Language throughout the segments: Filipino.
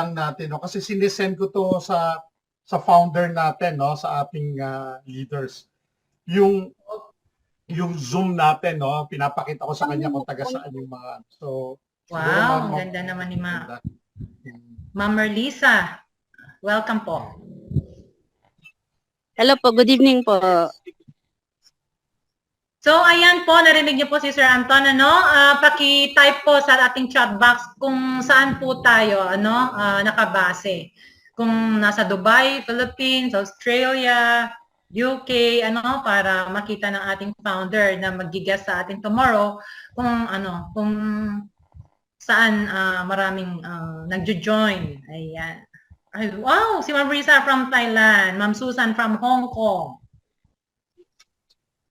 lang natin, no? Kasi sinesend ko to sa founder natin, no? Sa ating leaders. Yung Zoom natin, no? Pinapakita ko sa kanya kung taga saan yung mga. So, siguro Wow, ang ganda naman ni maganda. Ma'am Merlisa. Welcome po. Hello po, good evening po. So, ayan po, narinig niyo po si Sir Anton, ano? Paki-type po sa ating chat box kung saan po tayo, ano, nakabase. Kung nasa Dubai, Philippines, Australia, UK, ano, para makita ng ating founder na magigas sa atin tomorrow kung ano, kung saan maraming nagjo-join. Ayan. Ay, wow, si Ma'am Risa from Thailand, Ma'am Susan from Hong Kong.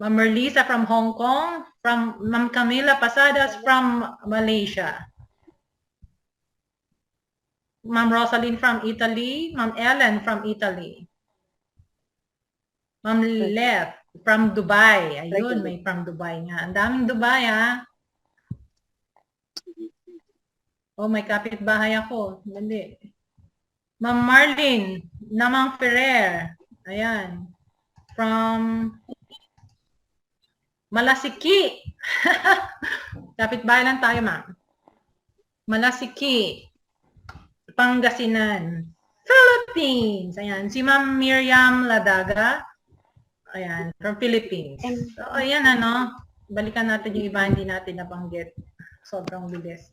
Ma'am Merlisa from Hong Kong, from Ma'am Camila Pasadas from Malaysia. Ma'am Rosalind from Italy, Ma'am Ellen from Italy. Ma'am Lef from Dubai. Ayun, may from Dubai nga. Ang daming Dubai, ha? Oh, may kapitbahay ako. Dali. Ma'am Marlene Namang Ferrer. Ayan. From Malasiki. Kapitbahay lang tayo, ma'am. Malasiki. Pangasinan. Philippines. Ayan. Si Ma'am Miriam Ladaga. Ayan. From Philippines. So, ayan, ano. Balikan natin yung iba, hindi natin nabanggit. Sobrang bilis.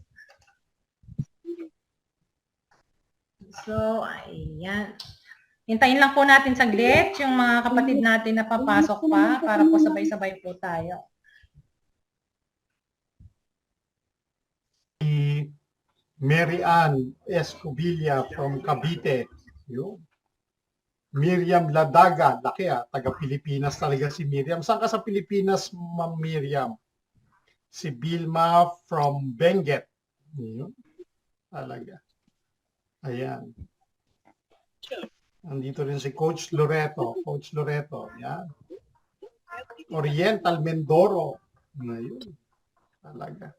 So, ayan. Hintayin lang po natin saglit yung mga kapatid natin na papasok pa para po sabay-sabay po tayo. Mary Ann Escobilla from Cavite. Yun. Miriam Ladaga, laki taga Pilipinas talaga si Miriam. Saan ka sa Pilipinas, Ma'am Miriam? Si Bilma from Benguet. Yun. Talaga. Ayan. Andito rin si Coach Loreto. Coach Loreto. Yan. Oriental Mindoro. Ayun. Talaga.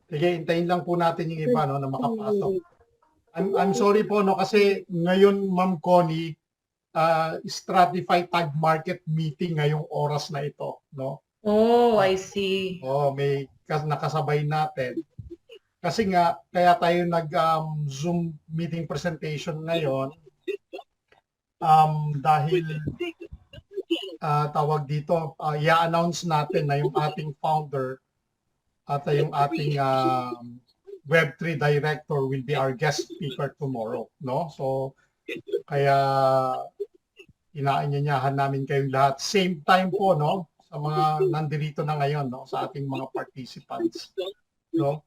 Sige, hintayin lang po natin yung iba, no, na makapasok. I'm sorry po, no, kasi ngayon, Ma'am Connie, Stratify Tag Market meeting ngayong oras na ito, no? Oh, I see. Oh, may nakasabay natin. Kasi nga, kaya tayo nag-Zoom meeting presentation ngayon dahil tawag dito, i-announce natin na yung ating founder at yung ating Web3 director will be our guest speaker tomorrow, no? So, kaya inaanyayahan namin kayong lahat. Same time po, no? Sa mga nandirito na ngayon, no? Sa ating mga participants, no?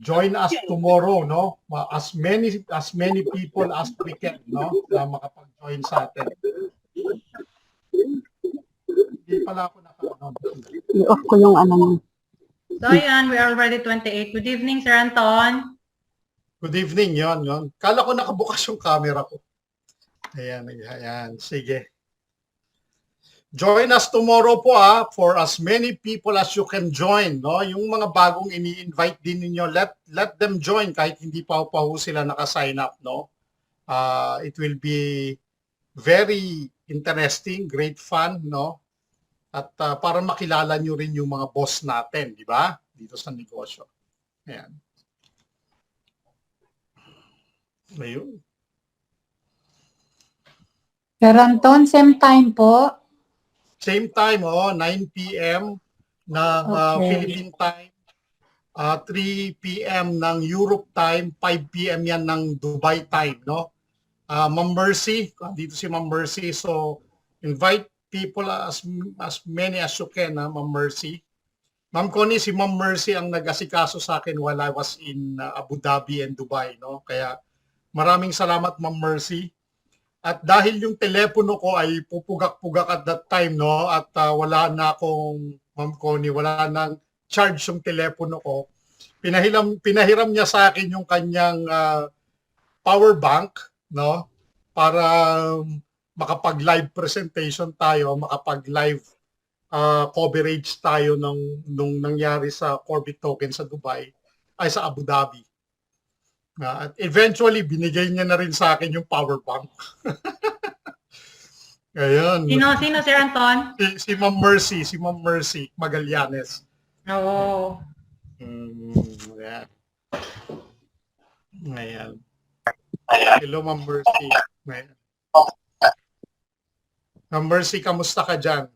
Join us tomorrow, no? As many people as we can, no? Na makapag-join sa atin. Hindi pala ako naka-announce. I-off ko yung ano mo. So, ayan, we are already 28. Good evening, Sir Anton. Good evening, yon. Kala ko nakabukas yung camera ko. Ayan, ayan. Sige. Join us tomorrow po for as many people as you can join, no? Yung mga bagong ini-invite din ninyo, let them join kahit hindi pa sila naka-sign up, no? It will be very interesting, great fun, no? At para makilala nyo rin yung mga boss natin, di ba? Dito sa negosyo. Ayan. Ayun. Sir Anton, same time po? Same time, 9 p.m. ng Philippine time, 3 p.m. ng Europe time, 5 p.m. yan ng Dubai time, no? Ma'am Mercy, dito si Ma'am Mercy, so invite people as many as you can, Ma'am Mercy. Ma'am Connie, si Ma'am Mercy ang nag-asikaso sa akin while I was in Abu Dhabi and Dubai, no? Kaya maraming salamat, Ma'am Mercy. At dahil yung telepono ko ay pupugak-pugak at that time, no? At wala na akong, Ma'am Connie, wala nang charge yung telepono ko. Pinahiram niya sa akin yung kanyang power bank, no? Para makapag-live presentation tayo, makapag-live coverage tayo nung nangyari sa Corbit Token sa Dubai, ay sa Abu Dhabi. At eventually, binigay niya na rin sa akin yung power bank. Ayun. Sino, Sir Anton? Si Ma'am Mercy Magallanes. Oo. Ayan. Ayan. Hello, Ma'am Mercy. Ayan. Ma'am Mercy, kamusta ka dyan?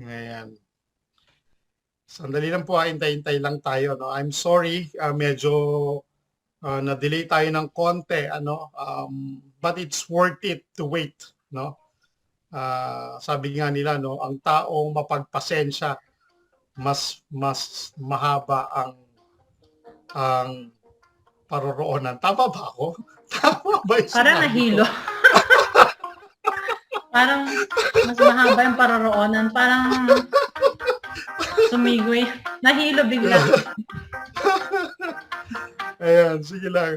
Ayan. Sandali lang po, hintay-hintay lang tayo. No? I'm sorry, medyo na-delay tayo ng konti, but it's worth it to wait. No? Sabi nga nila, no, ang taong mapagpasensya, mas mahaba ang paroroonan. Tama ba ako? Tama ba yung Parang sinabi ko? nahilo. Parang mas mahaba yung paroroonan. Parang sumigoy. Nahilo bigla. Ayan, sige lang.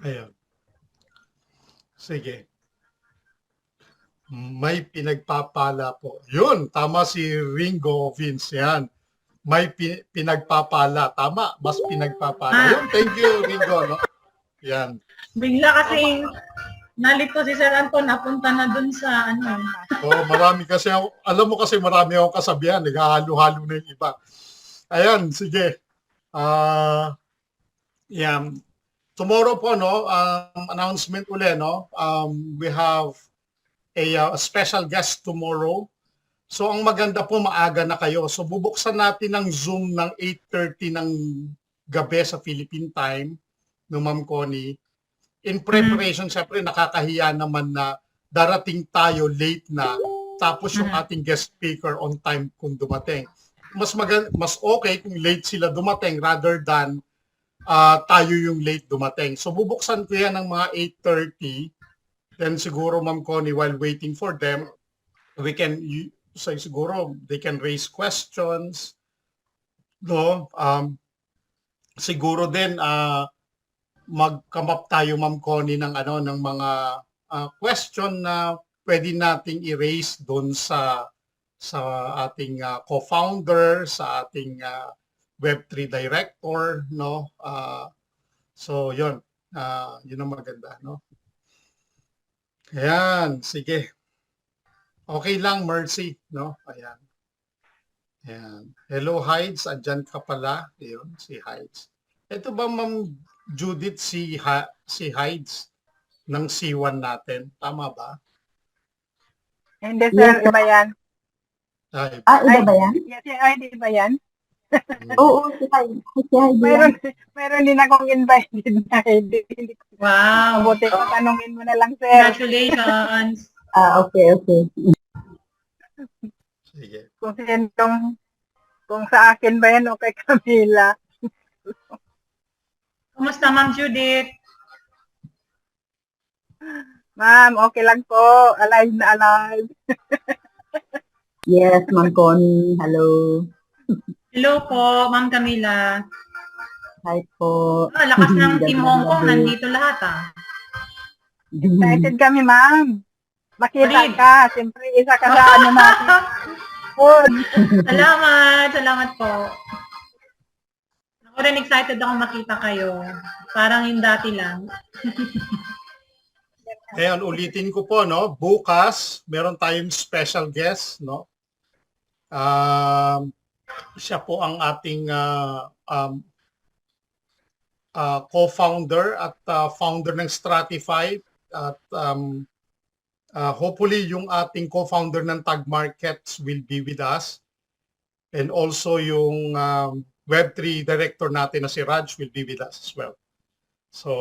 Ayan. Sige. May pinagpapala po. Yun, tama si Ringo Vince. Yan. May pinagpapala. Tama, mas pinagpapala. Yun, thank you, Ringo. No? Yan. Bigla kasi nalito si Sir Anton, napunta na dun sa ano. Marami kasi, alam mo kasi marami akong kasabihan. Naghahalo-halo na yung iba. Ayan, sige. Yan. Tomorrow po, no, announcement uli, no? We have a special guest tomorrow. So ang maganda po, maaga na kayo. So bubuksan natin ng Zoom ng 8:30 ng gabi sa Philippine time, no, Ma'am Connie. In preparation, syempre nakakahiya naman na darating tayo late na, tapos yung ating guest speaker on time kung dumating. Mas okay kung late sila dumating rather than tayo yung late dumating. So bubuksan ko yan ng mga 8:30. Then siguro, Ma'am Connie, while waiting for them, siguro they can raise questions. No? Siguro din mag-come up tayo, Ma'am Connie, ng mga question na pwede nating i-raise doon sa ating co-founder, sa ating Web3 director, no? So 'yun. 'Yun ang maganda, no? Ayan, sige. Okay lang, Mercy, no? Ayan. Ayan. Hello, Hides. Andyan ka pala. Ayun, si Hides. Ito ba, Ma'am Judith, si Hides ng C1 natin? Tama ba? Hindi, sir. Iba yan. Ay, Iba ba yan? Yes, ID ba yan? Oo, si Heidi. Si Heidi. Meron din akong invited na ID. Wow. Mabuti ko, tanungin mo na lang, sir. Congratulations. Okay. sige. Kung sa akin ba yan o kay Camila. Kumusta, Ma'am Judith? Ma'am, okay lang po. Alive na alive. Yes, Ma'am Connie. Hello. Hello po, Ma'am Camila. Hi po. Lakas ng Team Hong Kong, nandito lahat Excited kami, ma'am. Makita Solid. ka. Siyempre, isa ka sa ano natin. Good. Salamat po. Ako rin excited ako makita kayo. Parang yung dati lang. Ngayon, ulitin ko po, no? Bukas, meron tayong special guest, no? Siya po ang ating co-founder at founder ng Stratify at hopefully yung ating co-founder ng Tag Markets will be with us, and also yung Web3 director natin na si Raj will be with us as well. So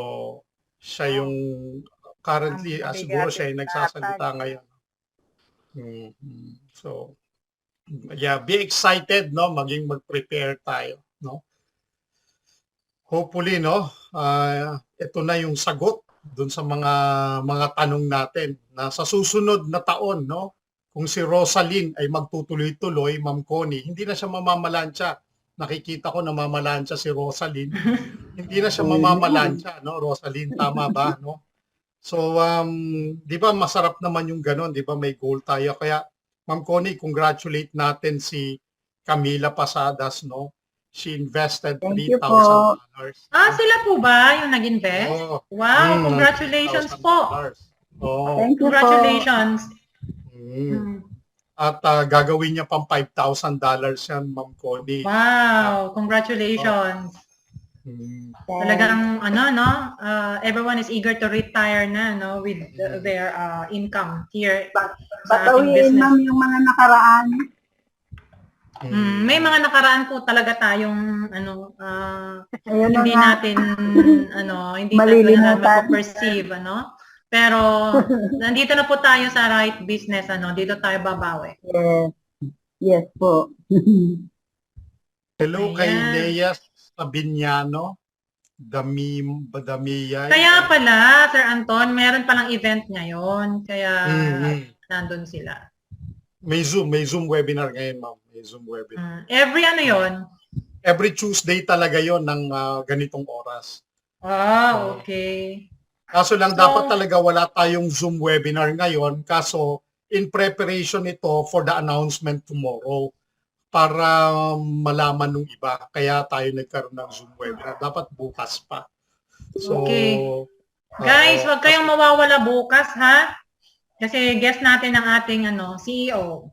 siya yung currently siguro siya yung nagsasalita ngayon. So yeah, be excited, no? Mag-prepare tayo, no? Hopefully, no, ito na yung sagot doon sa mga tanong natin na sa susunod na taon, no, kung si Rosaline ay magtutuloy-tuloy, Ma'am Connie, hindi na siya mamamalansya. Nakikita ko na mamalansya si Rosaline. Hindi na siya mamamalansya, no, Rosaline, tama ba, no? So, di ba masarap naman yung ganon, di ba may goal tayo. Kaya, Ma'am Connie, congratulate natin si Camila Pasadas, no? She invested Thank you $3,000. Sila po ba yung nag-invest? Oo. Wow, congratulations po. Oh. Thank you po. Congratulations. Mm. At gagawin niya pang $5,000 yan, Ma'am Connie. Wow, congratulations. Mm. Talagang everyone is eager to retire na with their income here sa ating Babawiin, business. ma'am, yung mga nakaraan. May mga nakaraan po talaga tayong Ayun na hindi nga. natin hindi Malilimutan. natin perceive pero nandito na po tayo sa right business dito tayo babawi. Yes. Yes po. Hello kay Ayan. Lea Sabiniano. Damiyay. Kaya pala Sir Anton, meron palang event ngayon kaya nandun sila. May Zoom webinar ngayon, ma'am. May Zoom webinar. Every yon? Every Tuesday talaga yon ng ganitong oras. Okay. Kaso lang dapat talaga wala tayong Zoom webinar ngayon kaso in preparation ito for the announcement tomorrow para malaman ng iba. Kaya tayo nagkaroon ng Zoom webinar. Dapat bukas pa. So, Okay. Guys, wag kayong mawawala bukas ha. Kasi guest natin ang ating CEO.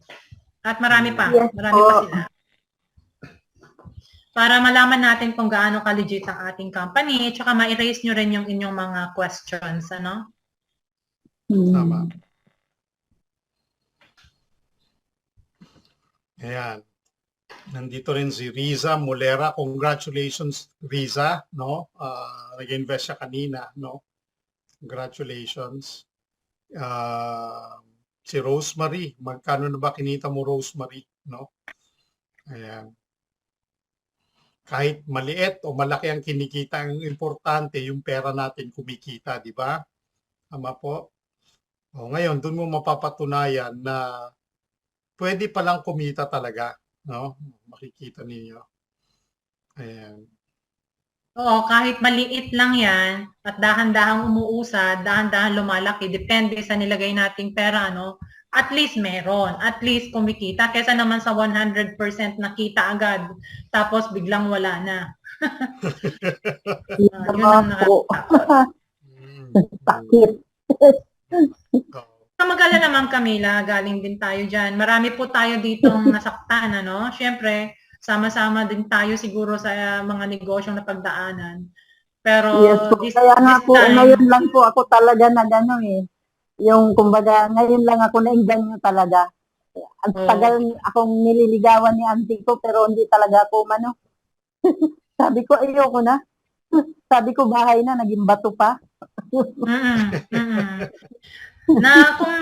At marami pa. Yes, Marami pa sila. Para malaman natin kung gaano ka-legit ang ating company, tsaka ma-erase nyo rin yung inyong mga questions, Tama. Ayan. Nandito rin si Riza Mulera. Congratulations, Riza, no? Nag-invest siya kanina, no? Congratulations. Si Rosemary, magkano na ba kinita mo, Rosemary, no? Ayan. Kahit maliit o malaki ang kinikita, ang importante yung pera natin kumikita, di ba? Tama po. Ngayon, doon mo mapapatunayan na pwede palang kumita talaga, no? Makikita ninyo. Ayan. Oo, kahit maliit lang yan, at dahan-dahang umuusad, dahan-dahan lumalaki, depende sa nilagay nating pera, at least meron, at least kumikita, kesa naman sa 100% nakita agad, tapos biglang wala na. Yun ang nakakatakot. Takit. Kamagala naman, Camila, galing din tayo dyan. Marami po tayo ditong nasaktan, Siyempre, sama-sama din tayo siguro sa mga negosyong napagdaanan. Pero Yes po. Kaya nga po, ngayon lang po ako talaga yung kumbaga, ngayon lang ako na-engganyo talaga. Ang tagal akong nililigawan ni auntie ko, pero hindi talaga ako Sabi ko, ayoko na. Sabi ko, bahay na, naging bato pa. Na kung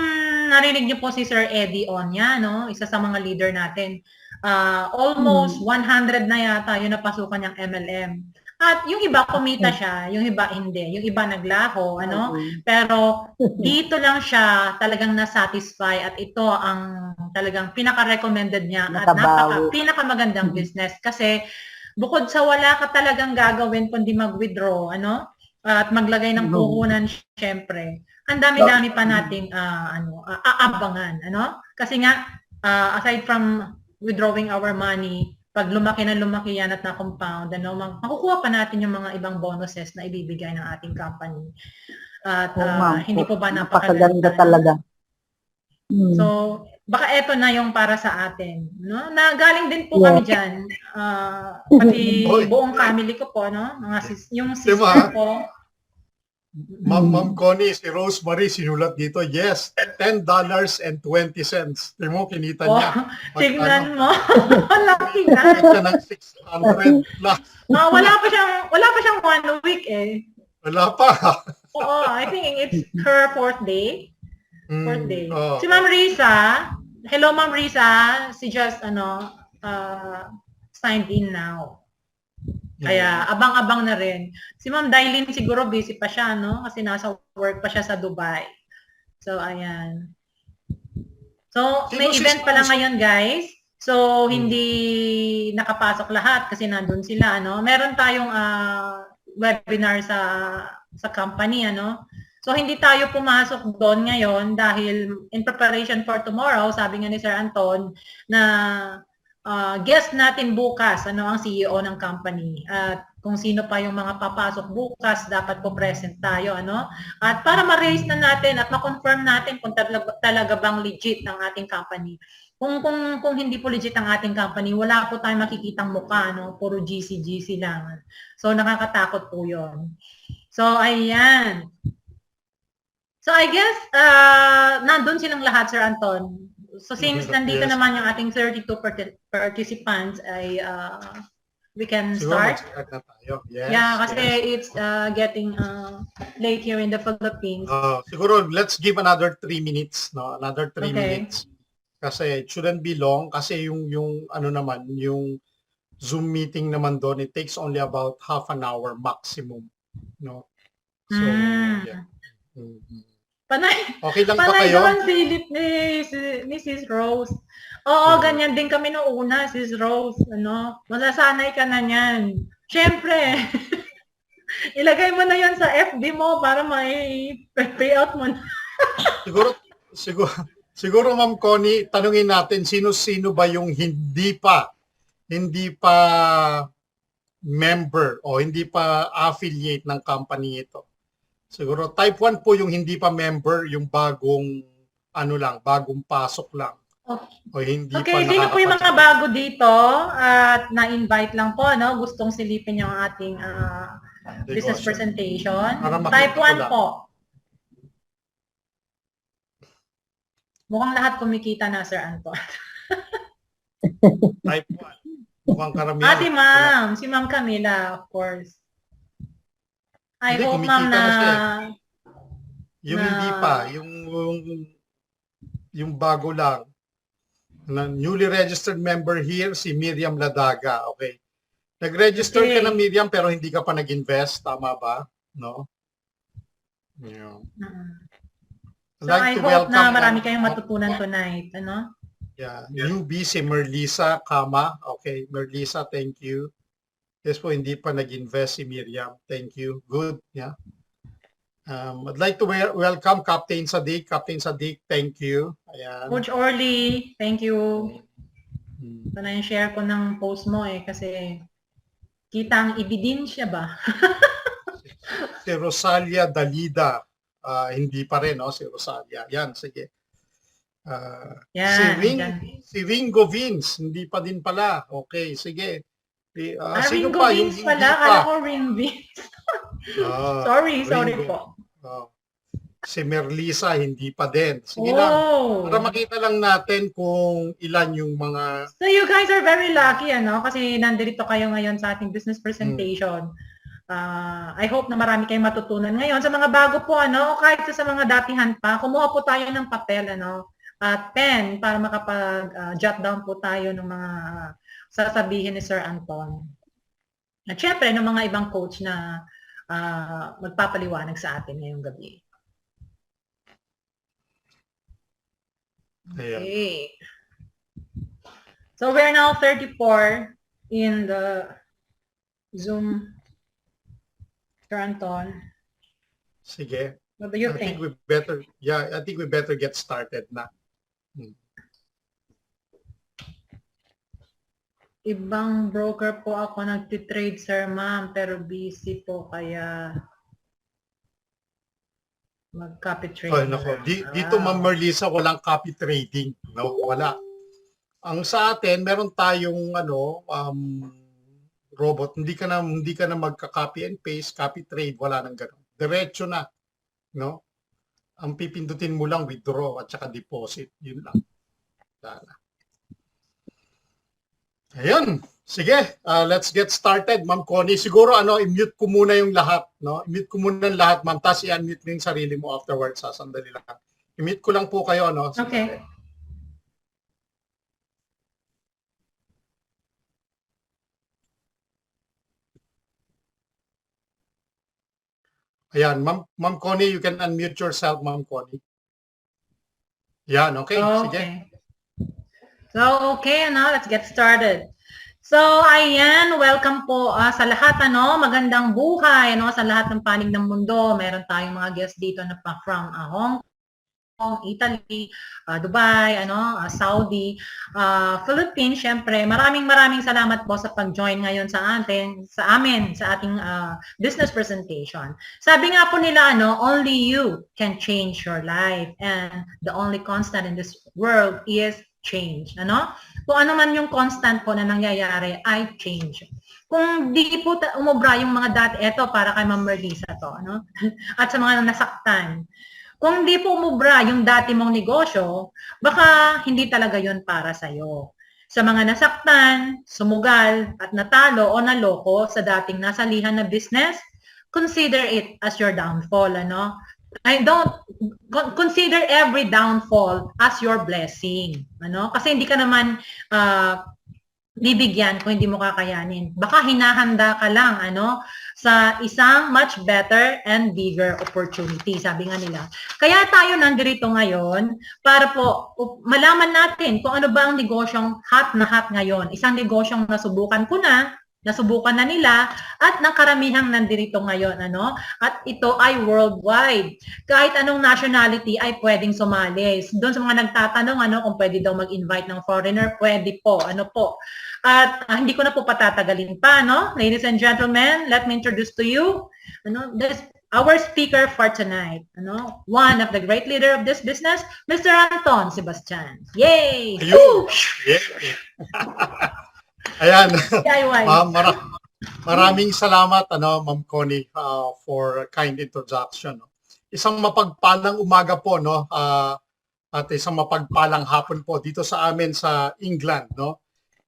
narinig niyo po si Sir Eddie Onya, isa sa mga leader natin, almost 100 na yata yung napasukan niyang MLM. At yung iba kumita siya, yung iba hindi. Yung iba naglaho, Pero dito lang siya talagang na-satisfy at ito ang talagang pinaka-recommended niya at pinakamagandang business kasi bukod sa wala ka talagang gagawin kundi mag-withdraw, at maglagay ng puhunan syempre. Ang dami-dami pa nating aabangan, Kasi nga aside from withdrawing our money, pag lumaki yan at na-compound, makukuha pa natin yung mga ibang bonuses na ibibigay ng ating company. At hindi po ba napakaganda talaga. So, baka eto na yung para sa atin, Na galing din po kami diyan. Pati buong family ko po, yung sister ko. Ma'am Connie, si Rosemary sinulat dito, yes, $10.20. Tingnan mo, kinita niya. Tignan mo. Laki na. Kinita ng 600 plus. Wala pa siyang 1 week eh. Wala pa. Oo, I think it's her 4th day. 4th day. Oh. Si Ma'am Risa, hello Ma'am Risa, she just signed in now. Kaya abang-abang na rin. Si Ma'am Dailin siguro busy pa siya, Kasi nasa work pa siya sa Dubai. So, ayan. So, may event pala ngayon, guys. So, hindi nakapasok lahat kasi nandun sila, Meron tayong webinar sa company, So, hindi tayo pumasok doon ngayon dahil in preparation for tomorrow, sabi nga ni Sir Anton, na guest natin bukas, ano ang CEO ng company. At kung sino pa yung mga papasok bukas, dapat po present tayo, ano? At para ma-raise na natin at ma-confirm natin kung talaga bang legit ang ating company. Kung hindi po legit ang ating company, wala po tayong makikitang mukha, no? Puro GC lang. So, nakakatakot po yun. So, ayan. So, I guess, nandun silang lahat, Sir Anton. So, since nandito Yes. naman yung ating 32 participants, ay we can Siguro start. mag-start na tayo. Yes. Yeah, kasi yes. it's getting late here in the Philippines. Siguro, let's give another 3 minutes, no? Another 3 Okay. minutes. Kasi it shouldn't be long kasi yung ano naman, yung Zoom meeting naman doon, it takes only about half an hour maximum, no? So, yeah. Mhm. Panay, Okay lang ba panay kayo? naman silip ni Sis Rose. Oo, Mhm. ganyan din kami noong una, Sis Rose. Ano, masasanay ka na niyan. Siyempre, ilagay mo na yan sa FB mo para may payout mo na. Siguro Ma'am Connie, tanungin natin sino-sino ba yung hindi pa member o hindi pa affiliate ng company ito. Siguro type 1 po yung hindi pa member, yung bagong bagong pasok lang. O hindi Okay, pa sino po yung mga nakakapag- bago dito at na-invite lang po, no? Gustong silipin yung ating business Negosyo. presentation. Para makita Type ko 1 lang. po. Mukhang lahat kumikita na, Sir Anton. Type 1. Mukhang karamihan. Si Ma'am. Si Ma'am Camila, of course. I Hindi, hope, kumikita Ma'am, na siya Yung na- hindi pa, yung bago lang. Na newly registered member here, si Miriam Ladaga. Okay. Nag-register ka Okay. na, Miriam, pero hindi ka pa nag-invest. Tama ba? No? Yeah. So, I hope na marami kayong matutunan tonight. Ano? Yeah. Newbie, si Merlisa Kama. Okay. Merlisa, thank you. Yes po, hindi pa nag-invest si Miriam. Thank you. Good. Yeah. I'd like to welcome Captain Sadiq. Captain Sadiq, thank you. Ayan. Coach Orly, thank you. Hmm. Ito na yung share ko ng post mo kasi kita ang ebidensya ba? Si Rosalia Dalida. Hindi pa rin, no? Si Rosalia. Yan, sige. Yan, dyan. Si Ringo Vince, hindi pa din pala. Okay, sige. Sino Ringo pa? Yung Vince hindi pala, pa? kala ko Ring Vince. Sorry Ringo. po. Si Merlisa, hindi pa din. Sige lang. Para makita lang natin kung ilan yung mga... So you guys are very lucky, ano? Kasi nandito kayo ngayon sa ating business presentation. I hope na marami kayong matutunan ngayon. Sa mga bago po, ano, o kahit sa mga datihan pa, kumuha po tayo ng papel, ano, pen para makapag-jot down po tayo ng mga sasabihin ni Sir Anton. At syempre, ng mga ibang coach na magpapaliwanag sa atin ngayong gabi. Okay. So we're now 34 in the Zoom. Sir Anton, Sige. what do you I think? think we better get started na. Ibang broker po ako nagtitrade, Sir Ma'am, pero busy po kaya mag-copy trade. Oh, nako. Dito, Ma'am Merlisa, walang copy trading. No, wala. Ang sa atin, meron tayong robot. Hindi ka na magka-copy and paste, copy trade, wala nang gano'n. Diretso na, no? Ang pipindutin mo lang withdraw at saka deposit, yun lang. Wala. Ayun. Sige, let's get started, Ma'am Connie. Siguro i-mute ko muna yung lahat, no? I-mute ko muna yung lahat, Ma'am. Tapos i-unmute mo yung sarili mo afterwards, sandali lang. I-mute ko lang po kayo, no? Okay. Ayan, Ma'am Connie, you can unmute yourself, Ma'am Connie. Yan, okay. Sige. So, okay, let's get started. So, ayan, welcome po sa lahat, magandang buhay, sa lahat ng panig ng mundo. Meron tayong mga guests dito na from Hong Italy, Dubai, Saudi, Philippines, syempre. Maraming salamat po sa pag-join ngayon sa amin, sa ating business presentation. Sabi nga po nila, only you can change your life and the only constant in this world is change. Kung ano man yung constant po na nangyayari ay change. Kung di po umubra yung mga dati, eto para kay Ma'am Merlisa to, at sa mga nasaktan. Kung di po umubra yung dati mong negosyo, baka hindi talaga yun para sa'yo. Sa mga nasaktan, sumugal, at natalo o naloko sa dating nasalihan na business, consider it as your downfall, I don't consider every downfall as your blessing, Kasi hindi ka naman bibigyan kung hindi mo kakayanin. Baka hinahanda ka lang, sa isang much better and bigger opportunity, sabi nga nila. Kaya tayo nandito ngayon para po malaman natin kung ano ba ang negosyong hot na hot ngayon. Isang negosyong nasubukan na nila at ng karamihang nandito ngayon, At ito ay worldwide. Kahit anong nationality ay pwedeng sumali. Doon sa mga nagtatanong, kung pwede daw mag-invite ng foreigner, pwede po, po. At hindi ko na po patatagalin pa, Ladies and gentlemen, let me introduce to you, our speaker for tonight, one of the great leader of this business, Mr. Anton Sebastian. Yay! Ayun! Yeah. Ayan. DIY. Maraming salamat, Ma'am Connie, for kind introduction. Isang mapagpalang umaga po, at isang mapagpalang hapon po dito sa amin sa England,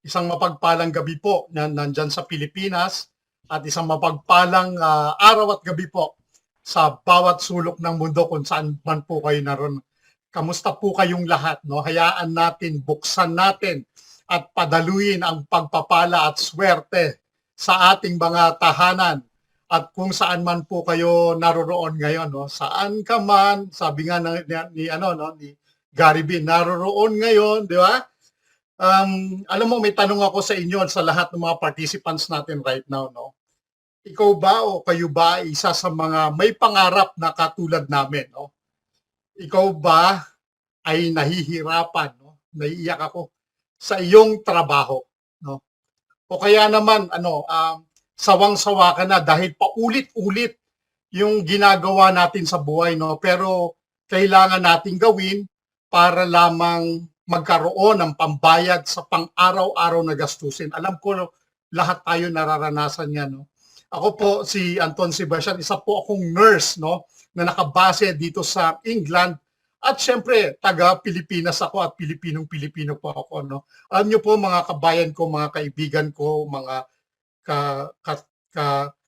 Isang mapagpalang gabi po na nandyan sa Pilipinas at isang mapagpalang araw at gabi po sa bawat sulok ng mundo kung saan man po kayo naroon. Kamusta po kayong lahat? Hayaan natin, buksan natin at padaluin ang pagpapala at swerte sa ating mga tahanan. At kung saan man po kayo naroroon ngayon, saan ka man, sabi nga ni Gary V, naroroon ngayon, di ba? Alam mo, may tanong ako sa inyo sa lahat ng mga participants natin right now, Ikaw ba o kayo ba isa sa mga may pangarap na katulad namin, Ikaw ba ay nahihirapan, naiiyak ako sa iyong trabaho, O kaya naman, sawang-sawa ka na dahil paulit-ulit yung ginagawa natin sa buhay, Pero kailangan nating gawin para lamang magkaroon ng pambayad sa pang-araw-araw na gastusin. Alam ko, lahat tayo nararanasan yan. Ako po, si Anton Sebastian, isa po akong nurse, na nakabase dito sa England. At syempre, taga-Pilipinas ako at Pilipinong-Pilipino po ako. Alam niyo po, mga kabayan ko, mga kaibigan ko, mga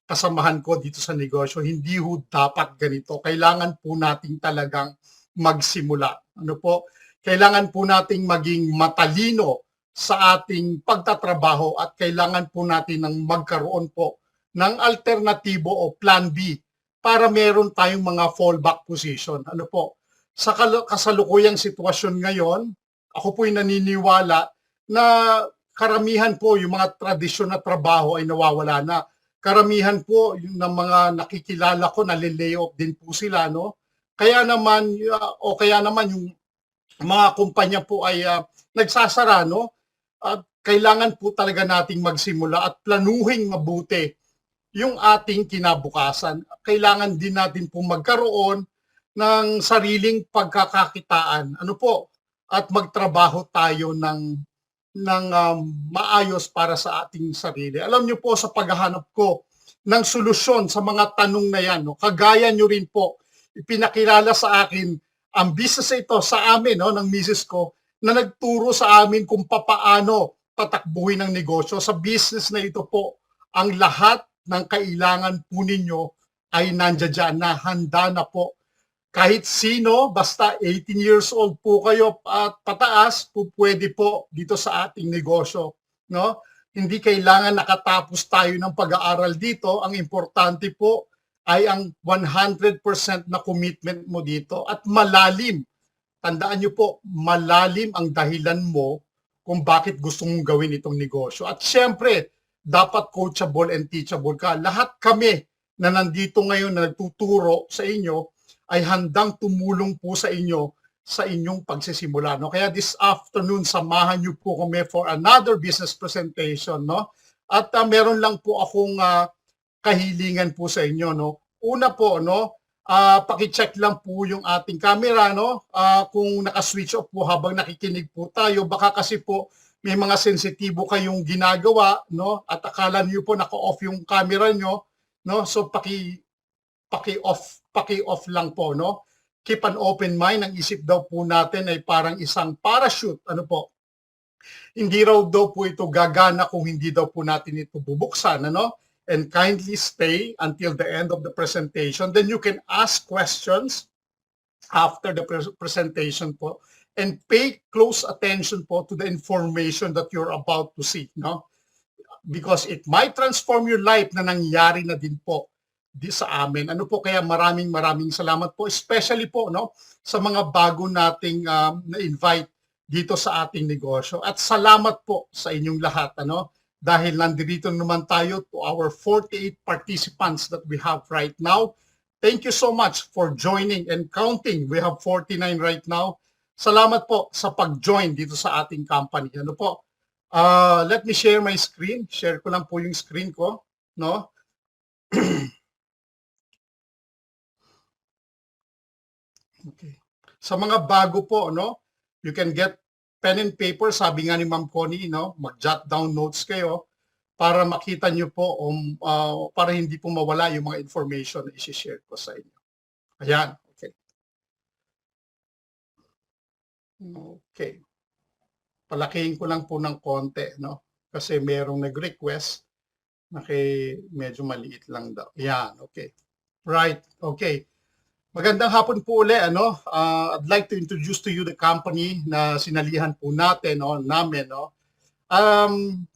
kasamahan ko dito sa negosyo, hindi ho dapat ganito. Kailangan po nating talagang magsimula. Kailangan po nating maging matalino sa ating pagtatrabaho at kailangan po natin ng magkaroon po ng alternatibo o plan B para meron tayong mga fallback position. Sa kasalukuyang sitwasyon ngayon, ako po'y naniniwala na karamihan po yung mga tradisyon na trabaho ay nawawala na. Karamihan po yung mga nakikilala ko, nalilay-off din po sila, Kaya naman yung mga kumpanya po ay nagsasara, At kailangan po talaga nating magsimula at planuhin mabuti yung ating kinabukasan. Kailangan din natin po magkaroon ng sariling pagkakakitaan. At magtrabaho tayo ng maayos para sa ating sarili. Alam niyo po, sa paghahanap ko ng solusyon sa mga tanong na yan, kagaya niyo rin po, ipinakilala sa akin ang business ito sa amin, ng misis ko, na nagturo sa amin kung papaano patakbuhin ang negosyo. Sa business na ito po, ang lahat ng kailangan po ninyo ay nandiyan na, handa na po. Kahit sino, basta 18 years old po kayo at pataas, po pwede po dito sa ating negosyo. Hindi kailangan nakatapos tayo ng pag-aaral dito. Ang importante po ay ang 100% na commitment mo dito at malalim. Tandaan niyo po, malalim ang dahilan mo kung bakit gusto mong gawin itong negosyo. At syempre, dapat coachable and teachable ka. Lahat kami na nandito ngayon na nagtuturo sa inyo ay handang tumulong po sa inyo sa inyong pagsisimula, no? Kaya this afternoon, samahan niyo po kami for another business presentation, no? At meron lang po akong kahilingan po sa inyo, no? Una po, no, paki-check lang po yung ating camera, no? Kung naka-switch off po habang nakikinig po tayo, baka kasi po may mga sensitibo kayong ginagawa, no? At akala niyo po naka-off yung camera nyo, no? So paki-off lang po, no? Keep an open mind. Ang isip daw po natin ay parang isang parachute, ano po? Hindi raw daw po ito gagana kung hindi daw po natin ito bubuksan, ano? And kindly stay until the end of the presentation. Then you can ask questions after the presentation po, and pay close attention po to the information that you're about to see, no? Because it might transform your life, na nangyari na din po di sa amin. Ano po, kaya maraming salamat po, especially po, no, sa mga bago nating na-invite dito sa ating negosyo. At salamat po sa inyong lahat, ano, dahil nandito naman tayo to our 48 participants that we have right now. Thank you so much for joining and counting. We have 49 right now. Salamat po sa pag-join dito sa ating company. Ano po? Let me share my screen. Share ko lang po yung screen ko, no? Okay. Sa mga bago po, no, you can get pen and paper, sabi nga ni Ma'am Connie, no, mag-jot down notes kayo para makita nyo po, para hindi po mawala yung mga information na isi-share ko sa inyo. Ayan, okay. Okay. Palakihin ko lang po ng konti, no, kasi merong nag-request na medyo maliit lang daw. Ayan, okay. Right, okay. Magandang hapon po uli, ano. I'd like to introduce to you the company na sinalihan po natin, no, namin, no.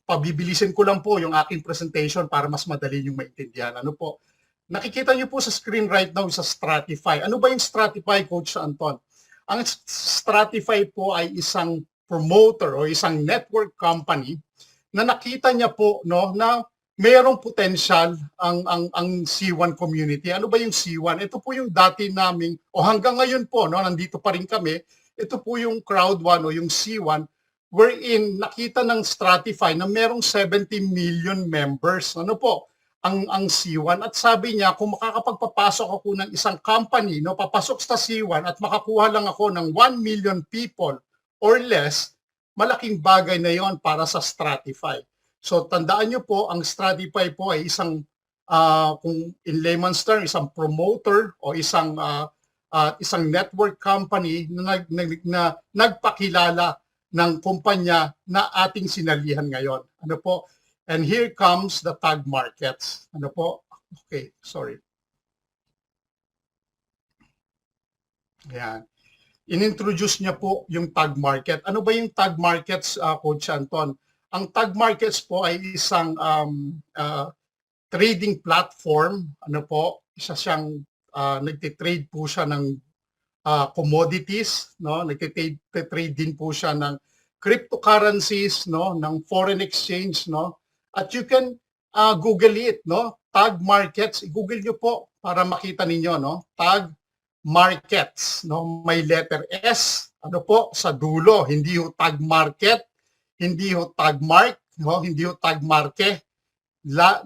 Pabibilisin ko lang po yung aking presentation para mas madali yung maintindihan. Ano po? Nakikita niyo po sa screen right now sa Stratify. Ano ba yung Stratify, Coach Anton? Ang Stratify po ay isang promoter o isang network company na nakita niya po, no, na mayroong potential ang C1 community. Ano ba yung C1? Ito po yung dati naming, o hanggang ngayon po, no, nandito pa rin kami, ito po yung Crowd 1 o yung C1, wherein nakita ng Stratify na merong 70 million members. Ano po? Ang C1. At sabi niya, kung makakapagpapasok ako ng isang company, no, papasok sa C1 at makakuha lang ako ng 1 million people or less, malaking bagay na yon para sa Stratify. So tandaan niyo po, ang Stratify po ay isang, kung in layman's term, isang promoter o isang network company na nagpakilala ng kumpanya na ating sinalihan ngayon. Ano po? And here comes the tag markets. Ano po? Okay, sorry. Ayan. Inintroduce niya po yung tag market. Ano ba yung tag markets, Coach Anton? Ang tag markets po ay isang trading platform. Ano po? Isa siyang nagtitrade po siya ng commodities, no? Nagtitrade din po siya ng cryptocurrencies, no? Ng foreign exchange, no? At you can Google it, no? Tag markets. I-Google niyo po para makita ninyo, no? Tag markets, no? May letter S, ano po, sa dulo. Hindi ho tag market, hindi ho tag mark, no? Hindi ho tag marke.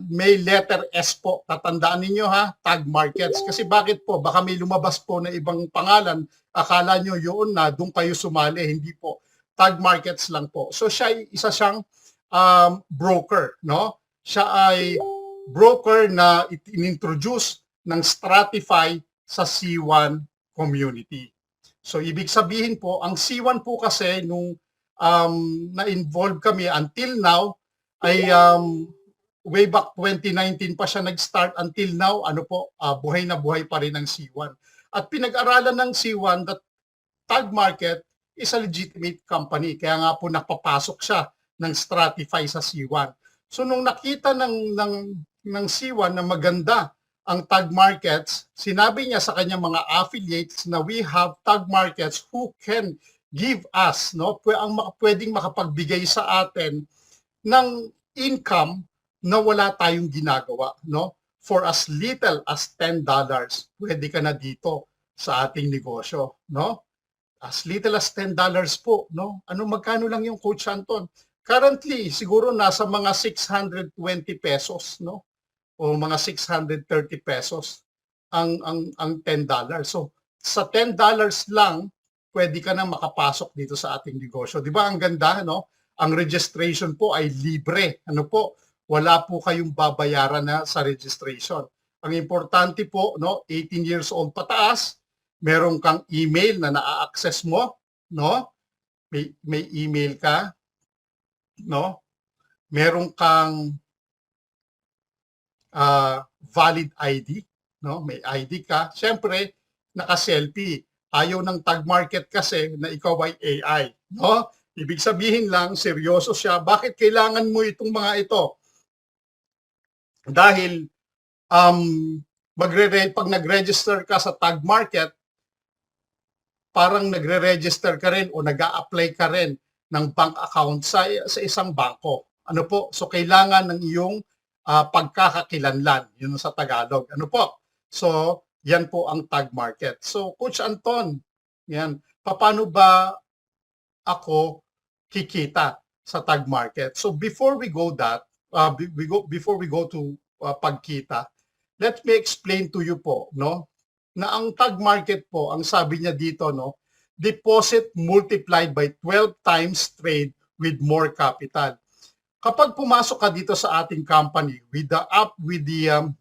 May letter S po. Tatandaan ninyo, ha, tag markets. Kasi bakit po? Baka may lumabas po na ibang pangalan. Akala nyo yun na doon kayo sumali. Hindi po. Tag markets lang po. So siya isa siyang broker, no? Siya ay broker na inintroduce ng Stratify sa C1 community. So ibig sabihin po, ang C1 po kasi nung na-involve kami until now ay way back 2019 pa siya nag-start until now, ano po, buhay na buhay pa rin ang C1. At pinag-aralan ng C1 that tag market is a legitimate company. Kaya nga po napapasok siya ng Stratify sa C1. So nung nakita ng C1 na maganda ang tag markets, sinabi niya sa kanyang mga affiliates na we have tag markets who can give us, no, ang pwedeng makapagbigay sa atin ng income na wala tayong ginagawa, no? For as little as $10, pwede ka na dito sa ating negosyo, no? as little as $10 po, no? Magkano lang yung Coach Anton? Currently, siguro nasa mga 620 pesos, no? O mga 630 pesos ang $10. So, sa $10 lang, pwede ka na makapasok dito sa ating negosyo. Di ba ang ganda, no? Ang registration po ay libre. Wala po kayong babayaran na sa registration. Ang importante po, no, 18 years old pataas, meron kang email na na-access mo, no? May email ka, no? Meron kang valid ID, no? May ID ka. Siyempre, naka-selfie. Ayaw ng tag market kasi na ikaw ay AI, no? Ibig sabihin lang, seryoso siya. Bakit kailangan mo itong mga ito? Dahil pag nag-register ka sa tag market, parang nagre-register ka rin o nag-a-apply ka rin ng bank account sa isang bangko. So kailangan ng iyong pagkakakilanlan, yun sa Tagalog. So yan po ang tag market. So Coach Anton, yan, paano ba ako kikita sa tag market? So before we go to pagkita, let me explain to you po, no, na ang tag market po, ang sabi niya dito, no, deposit multiplied by 12 times trade with more capital. Kapag pumasok ka dito sa ating company with the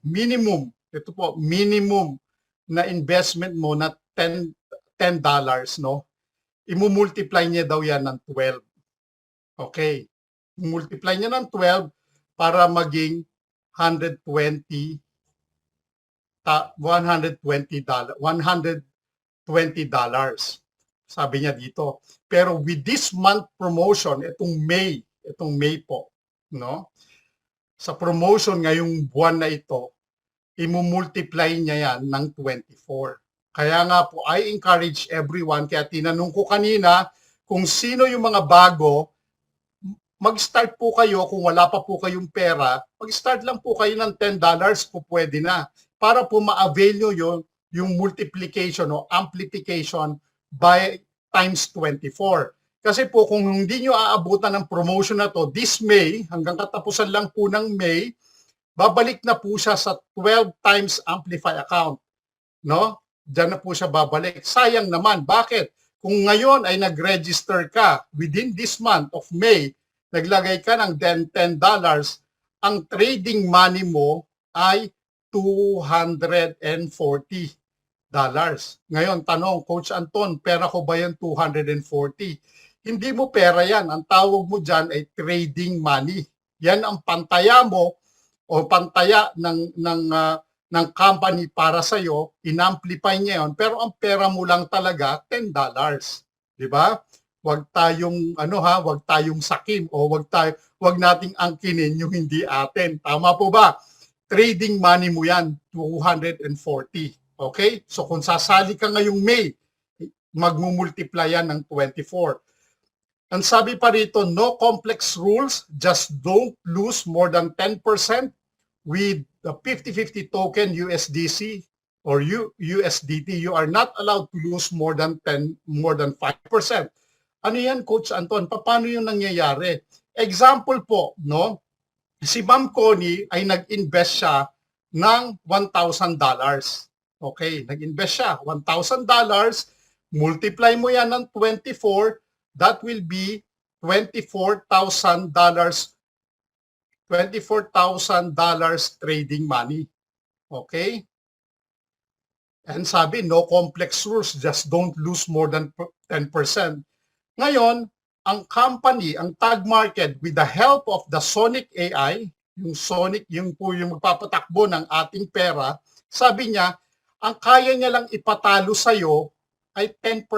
minimum, ito po, minimum na investment mo na $10, no, imumultiply niya daw yan ng 12. Okay. Multiply niya ng 12 para maging $120. Sabi niya dito. Pero with this month promotion, itong May po, no? Sa promotion ngayong buwan na ito, imumultiply niya yan ng 24. Kaya nga po, I encourage everyone, kaya tinanong ko kanina kung sino yung mga bago, mag-start po kayo, kung wala pa po kayong pera, mag-start lang po kayo ng $10 po pwede na. Para po ma-avail nyo yung multiplication o amplification by times 24. Kasi po kung hindi nyo aabutan ng promotion na to, this May, hanggang katapusan lang po ng May, babalik na po siya sa 12 times amplify account. No? Diyan na po siya babalik. Sayang naman. Bakit? Kung ngayon ay nag-register ka within this month of May, naglagay ka ng $10, ang trading money mo ay $240. Ngayon, tanong, Coach Anton, pera ko ba yan 240? Hindi mo pera yan. Ang tawag mo dyan ay trading money. Yan ang pantaya mo o pantaya ng company para sa iyo, inamplify niya yon, pero ang pera mo lang talaga $10. 'Di ba? Wag tayong wag tayong sakim o wag nating angkinin yung hindi atin. Tama po ba? Trading money mo yan, 240. Okay? So kung sasali ka ngayong May, magmumultiply yan ng 24. Ang sabi pa rito, no complex rules, just don't lose more than 10% with the 50-50 token USDC or USDT. You are not allowed to lose more than 5%. Ano yan, Coach Anton? Paano yung nangyayari? Example po, no? Si Ma'am Connie ay nag-invest siya ng $1,000. Okay, nag-invest siya $1,000, multiply mo yan ng 24, that will be $24,000 trading money. Okay? And sabi, no complex rules, just don't lose more than 10%. Ngayon, ang company, ang tag market, with the help of the Sonic AI, yung Sonic, yung po yung magpapatakbo ng ating pera, sabi niya, ang kaya niya lang ipatalo sa'yo ay 10%.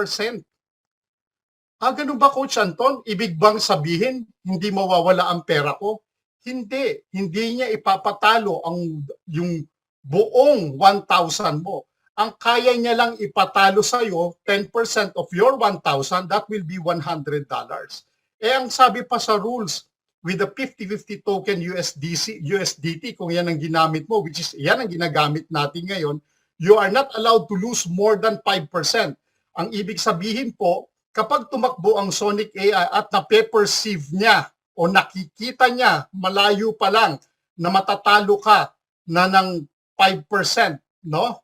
Ganun ba, Coach Anton? Ibig bang sabihin, hindi mawawala ang pera ko? Hindi. Hindi niya ipapatalo yung buong 1,000 mo. Ang kaya niya lang ipatalo sa'yo, 10% of your 1,000, that will be $100. Ang sabi pa sa rules, with the 50-50 token USDT, kung yan ang ginamit mo, which is yan ang ginagamit natin ngayon, you are not allowed to lose more than 5%. Ang ibig sabihin po, kapag tumakbo ang Sonic AI at na-perceive niya o nakikita niya malayo pa lang na matatalo ka na ng 5%, no?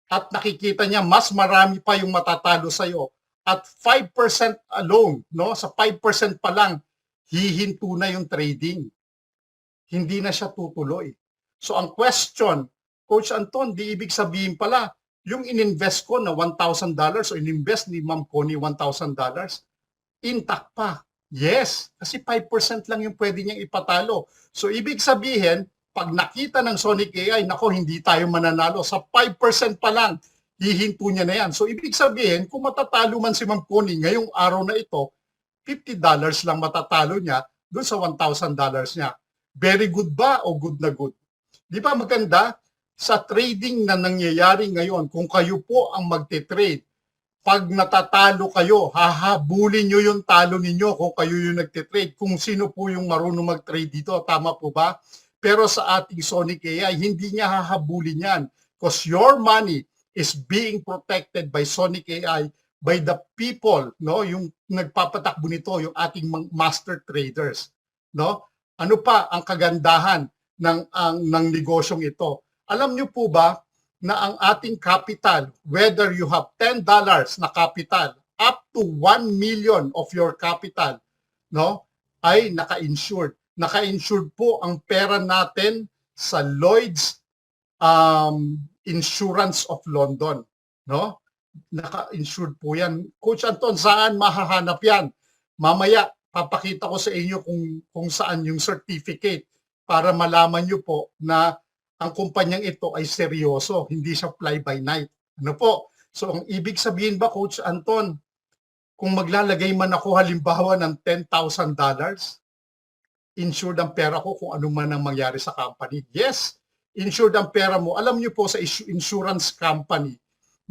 At nakikita niya mas marami pa yung matatalo sa iyo at 5% alone, no? Sa 5% pa lang hihinto na yung trading. Hindi na siya tutuloy. So ang question, Coach Anton, di ibig sabihin pala yung ininvest ko na $1,000 o ininvest ni Ma'am Connie $1,000, intact pa. Yes, kasi 5% lang yung pwede niyang ipatalo. So ibig sabihin, pag nakita ng Sonic AI, nako, hindi tayo mananalo. Sa 5% pa lang, hihinto niya na yan. So ibig sabihin, kung matatalo man si Ma'am Connie ngayong araw na ito, $50 lang matatalo niya doon sa $1,000 niya. Very good ba o good na good? Di ba maganda? Sa trading na nangyayari ngayon, kung kayo po ang magte-trade, pag natatalo kayo, hahabulin nyo yung talo ninyo kung kayo yung nagte-trade. Kung sino po yung marunong mag-trade dito, tama po ba? Pero sa ating Sonic AI, hindi niya hahabulin yan. Because your money is being protected by Sonic AI, by the people, no? Yung nagpapatakbo nito, yung ating master traders, no? Ano pa ang kagandahan ng negosyong ito? Alam niyo po ba na ang ating capital, whether you have $10 na capital up to 1 million of your capital, no, ay naka-insured. Naka-insured po ang pera natin sa Lloyd's Insurance of London, no? Naka-insured po yan. Coach Anton, saan mahahanap yan? Mamaya papakita ko sa inyo kung saan yung certificate para malaman nyo po na ang kumpanyang ito ay seryoso, hindi siya fly by night. Ano po? So ang ibig sabihin ba, Coach Anton, kung maglalagay man ako halimbawa ng $10,000, insured ang pera ko kung ano man ang mangyari sa company. Yes, insured ang pera mo. Alam niyo po sa insurance company,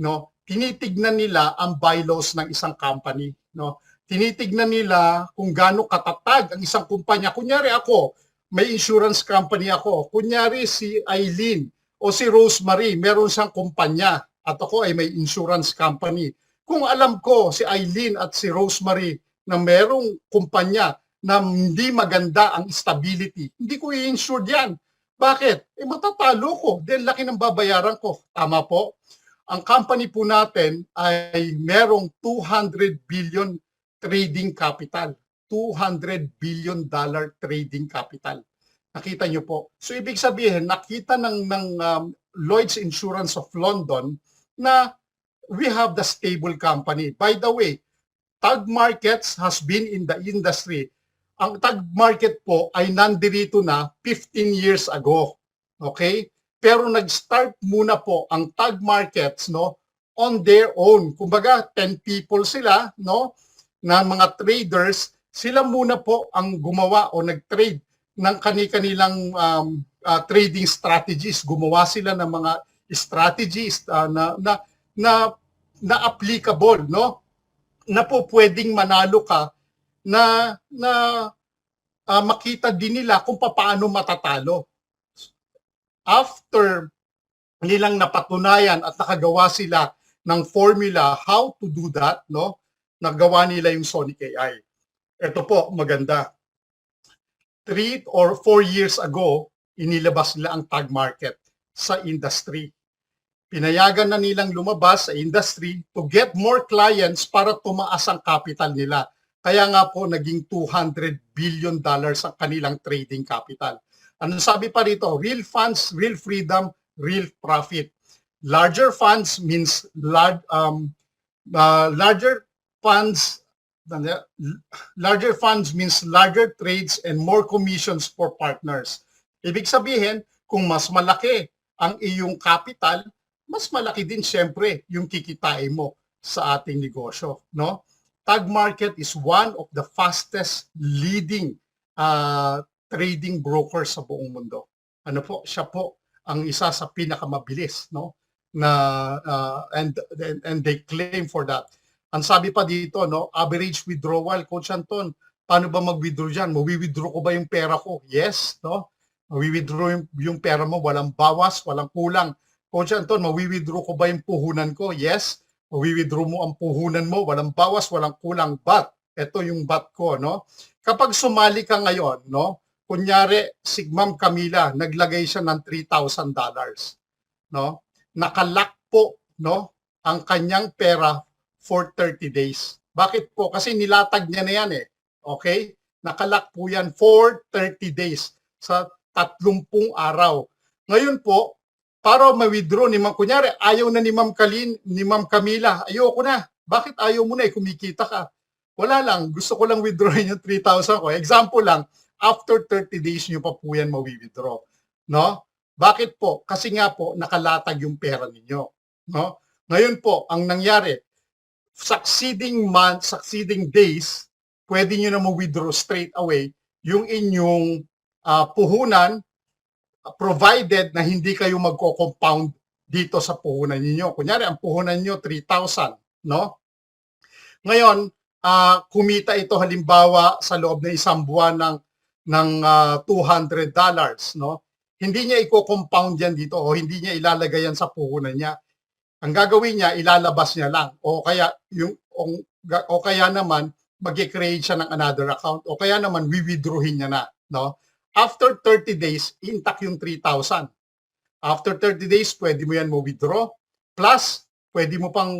no, tinitignan nila ang bylaws ng isang company, no. Tinitignan nila kung gaano katatag ang isang kumpanya. Kunyari ako, may insurance company ako. Kunyari si Eileen o si Rosemary, meron siyang kumpanya at ako ay may insurance company. Kung alam ko si Eileen at si Rosemary na merong kumpanya na hindi maganda ang stability, hindi ko i-insure yan. Bakit? Matatalo ko. Dahil laki ng babayaran ko. Tama po? Ang company po natin ay merong 200 billion trading capital. $200 billion trading capital. Nakita nyo po. So ibig sabihin, nakita ng Lloyd's Insurance of London na we have the stable company. By the way, Tag Markets has been in the industry. Ang Tag Market po ay nandirito na 15 years ago. Okay? Pero nag-start muna po ang Tag Markets, no, on their own. Kumbaga 10 people sila, no, na mga traders, sila muna po ang gumawa o nag-trade ng kanilang trading strategies. Gumawa sila ng mga strategies na applicable, no, na po pwedeng manalo ka na makita din nila kung paano matatalo. After nilang napatunayan at nakagawa sila ng formula how to do that, no, nagawa nila yung Sonic AI. Ito po, maganda. 3 or 4 years ago, inilabas nila ang Tag Market sa industry. Pinayagan na nilang lumabas sa industry to get more clients para tumaas ang capital nila. Kaya nga po naging $200 billion ang kanilang trading capital. Ano sabi pa rito? Real funds, real freedom, real profit. Larger funds means larger funds means larger trades and more commissions for partners. Ibig sabihin, kung mas malaki ang iyong capital, mas malaki din siyempre yung kikitain mo sa ating negosyo, no? Tag Market is one of the fastest leading trading brokers sa buong mundo. Ano po, siya po ang isa sa pinakamabilis, no? And they claim for that. Ang sabi pa dito, no, average withdrawal, Coach Anton, paano ba mag-withdraw diyan? Mawi-withdraw ko ba yung pera ko? Yes, no? Mawi-withdraw yung pera mo, walang bawas, walang kulang. Coach Anton, mawi-withdraw ko ba yung puhunan ko? Yes. Mawi-withdraw mo ang puhunan mo, walang bawas, walang kulang. But, ito yung but ko, no? Kapag sumali ka ngayon, no? Kunyari, si Ma'am Camila, naglagay siya ng $3,000, no? Nakalock po, no? Ang kanyang pera for 30 days. Bakit po? Kasi nilatag niya na yan eh. Okay? Nakalock po yan for 30 days sa 30 araw. Ngayon po, para ma-withdraw ni Ma'am, kunyari, ayaw na ni Ma'am Camila, ayoko na. Bakit ayaw mo na eh, kumikita ka? Wala lang, gusto ko lang withdrawin yung 3,000 ko. Example lang, after 30 days nyo pa po yan mawi-withdraw. No? Bakit po? Kasi nga po, nakalatag yung pera ninyo. No? Ngayon po, ang nangyari, succeeding months, succeeding days, pwede nyo na ma-withdraw straight away yung inyong puhunan, provided na hindi kayo magko-compound dito sa puhunan niyo. Kunyari, ang puhunan niyo 3,000, no? Ngayon, kumita ito halimbawa sa loob ng isang buwan ng $200, no? Hindi niya i-compound yan dito o hindi niya ilalagay yan sa puhunan niya. Ang gagawin niya, ilalabas niya lang o kaya naman mag-create siya ng another account o kaya naman withdrawin niya na, no? After 30 days, intact yung 3,000. After 30 days, pwede mo yan mo-withdraw. Plus, pwede mo pang,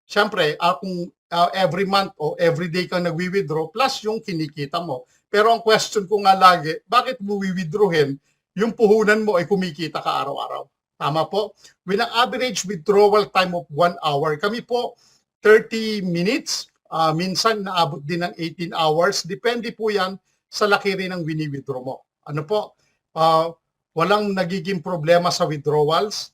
syempre, kung every month o every day kang nag-withdraw, plus yung kinikita mo. Pero ang question ko nga lagi, bakit mo withdrawin yung puhunan mo ay kumikita ka araw-araw? Tama po? With an average withdrawal time of 1 hour, kami po 30 minutes, minsan naabot din ng 18 hours. Depende po yan sa laki rin ng wini-withdraw mo. Ano po? Walang nagiging problema sa withdrawals.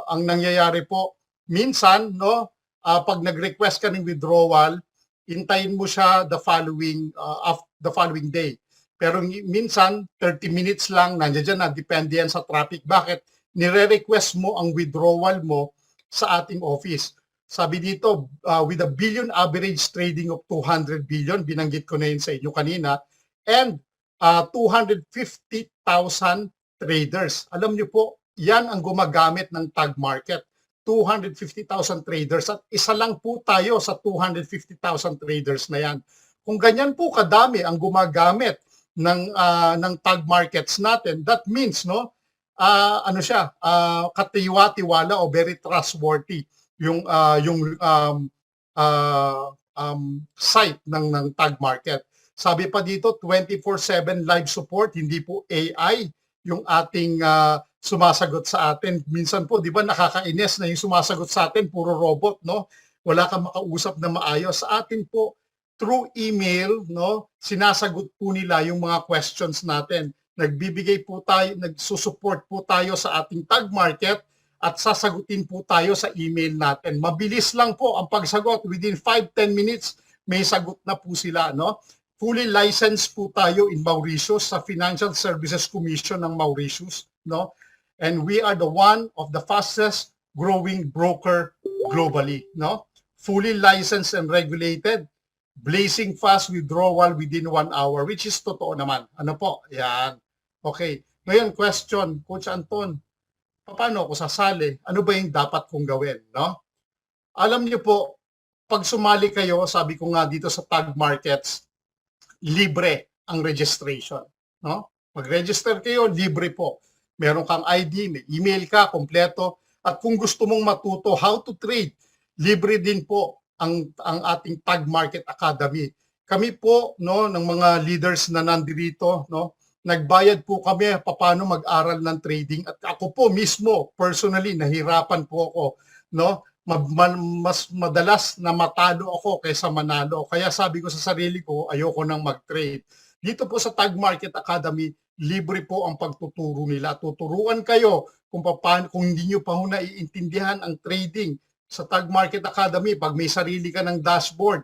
Ang nangyayari po, minsan, no, pag nag-request ka ng withdrawal, hintayin mo siya the following day. Pero minsan, 30 minutes lang, nandiyan na, depende yan sa traffic. Bakit? Nire-request mo ang withdrawal mo sa ating office. Sabi dito, with a billion average trading of 200 billion, binanggit ko na yun sa inyo kanina, and 250,000 traders. Alam niyo po, yan ang gumagamit ng tag market. 250,000 traders at isa lang po tayo sa 250,000 traders na yan. Kung ganyan po kadami ang gumagamit ng tag markets natin, that means katiwa-tiwala o very trustworthy yung site ng tag market. Sabi pa dito, 24/7 live support, hindi po AI yung ating sumasagot sa atin. Minsan po, di ba, nakakainis na yung sumasagot sa atin, puro robot, no? Wala kang makausap na maayos. Sa atin po, through email, no, sinasagot po nila yung mga questions natin. Nagbibigay po tayo, nagsusupport po tayo sa ating tag market at sasagutin po tayo sa email natin. Mabilis lang po ang pagsagot. Within 5-10 minutes, may sagot na po sila, no? Fully licensed po tayo in Mauritius sa Financial Services Commission ng Mauritius, no? And we are the one of the fastest growing broker globally, no? Fully licensed and regulated, blazing fast withdrawal within 1 hour, which is totoo naman. Ano po? Yan. Okay. Ngayon, question, Coach Anton, paano ako sasali? Ano ba yung dapat kong gawin, no? Alam niyo po, pag sumali kayo, sabi ko nga dito sa tag markets, libre ang registration, no? Mag-register kayo, libre po. Meron kang ID, may email ka, kompleto. At kung gusto mong matuto how to trade, libre din po ang ating Tag Market Academy. Kami po, no, ng mga leaders na nandito, no, nagbayad po kami paano mag-aral ng trading at ako po mismo personally nahirapan po ako, no? Mas madalas na matalo ako kaysa manalo. Kaya sabi ko sa sarili ko, ayoko nang mag-trade. Dito po sa Tag Market Academy, libre po ang pagtuturo nila. Tuturuan kayo kung paano, kung hindi nyo pa naiintindihan ang trading. Sa Tag Market Academy, pag may sarili ka ng dashboard,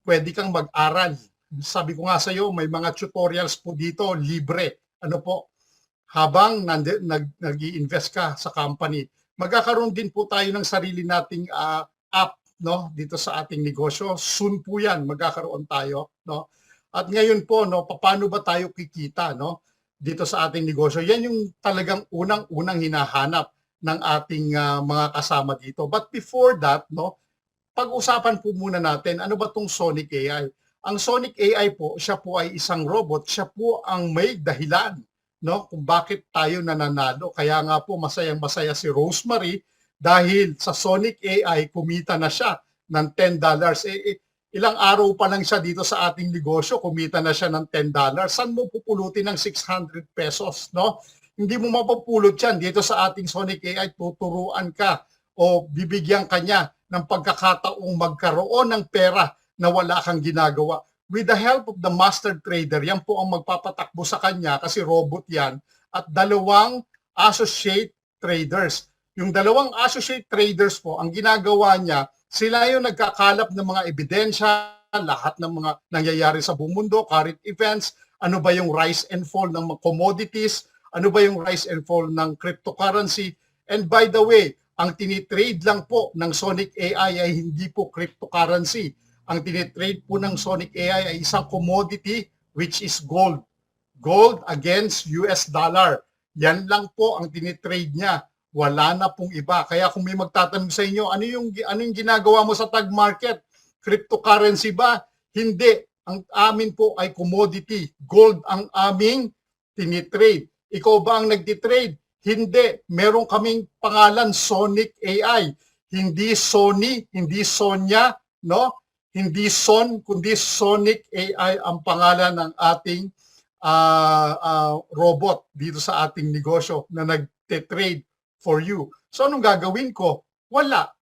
pwede kang mag-aral. Sabi ko nga sa iyo, may mga tutorials po dito, libre. Ano po? Habang nag-i-invest ka sa company, magkakaroon din po tayo ng sarili nating app, no, dito sa ating negosyo. Soon po 'yan, magkakaroon tayo, no. At ngayon po, no, paano ba tayo kikita, no, dito sa ating negosyo? Yan yung talagang unang-unang hinahanap. ng ating mga kasama dito. But before that, no, pag-usapan po muna natin, ano ba tong Sonic AI? Ang Sonic AI po, siya po ay isang robot, siya po ang may dahilan, no, kung bakit tayo nananalo. Kaya nga po masayang-masaya si Rosemary dahil sa Sonic AI kumita na siya ng $10. Ilang araw pa lang siya dito sa ating negosyo, kumita na siya ng $10. Saan mo pupulutin ng 600 pesos, no? Hindi mo mapupulot yan dito sa ating Sonic AI, tuturuan ka o bibigyan ka niya ng pagkakataong magkaroon ng pera na wala kang ginagawa. With the help of the master trader, yan po ang magpapatakbo sa kanya kasi robot yan, at 2 associate traders. Yung 2 associate traders po, ang ginagawa niya, sila yung nagkakalap ng mga ebidensya, lahat ng mga nangyayari sa buong mundo, current events, ano ba yung rise and fall ng mga commodities, ano ba yung rise and fall ng cryptocurrency. And by the way, ang tinitrade lang po ng Sonic AI ay hindi po cryptocurrency. Ang tinitrade po ng Sonic AI ay isang commodity which is gold. Gold against US dollar. Yan lang po ang tinitrade niya. Wala na pong iba. Kaya kung may magtatanong sa inyo, ano yung ginagawa mo sa tag market? Cryptocurrency ba? Hindi. Ang amin po ay commodity. Gold ang aming tinitrade. Ikaw ba ang nagtitrade? Hindi. Meron kaming pangalan Sonic AI. Hindi Sony, hindi Sonya, no? Hindi Son, kundi Sonic AI ang pangalan ng ating robot dito sa ating negosyo na nagte-trade for you. So anong gagawin ko? Wala.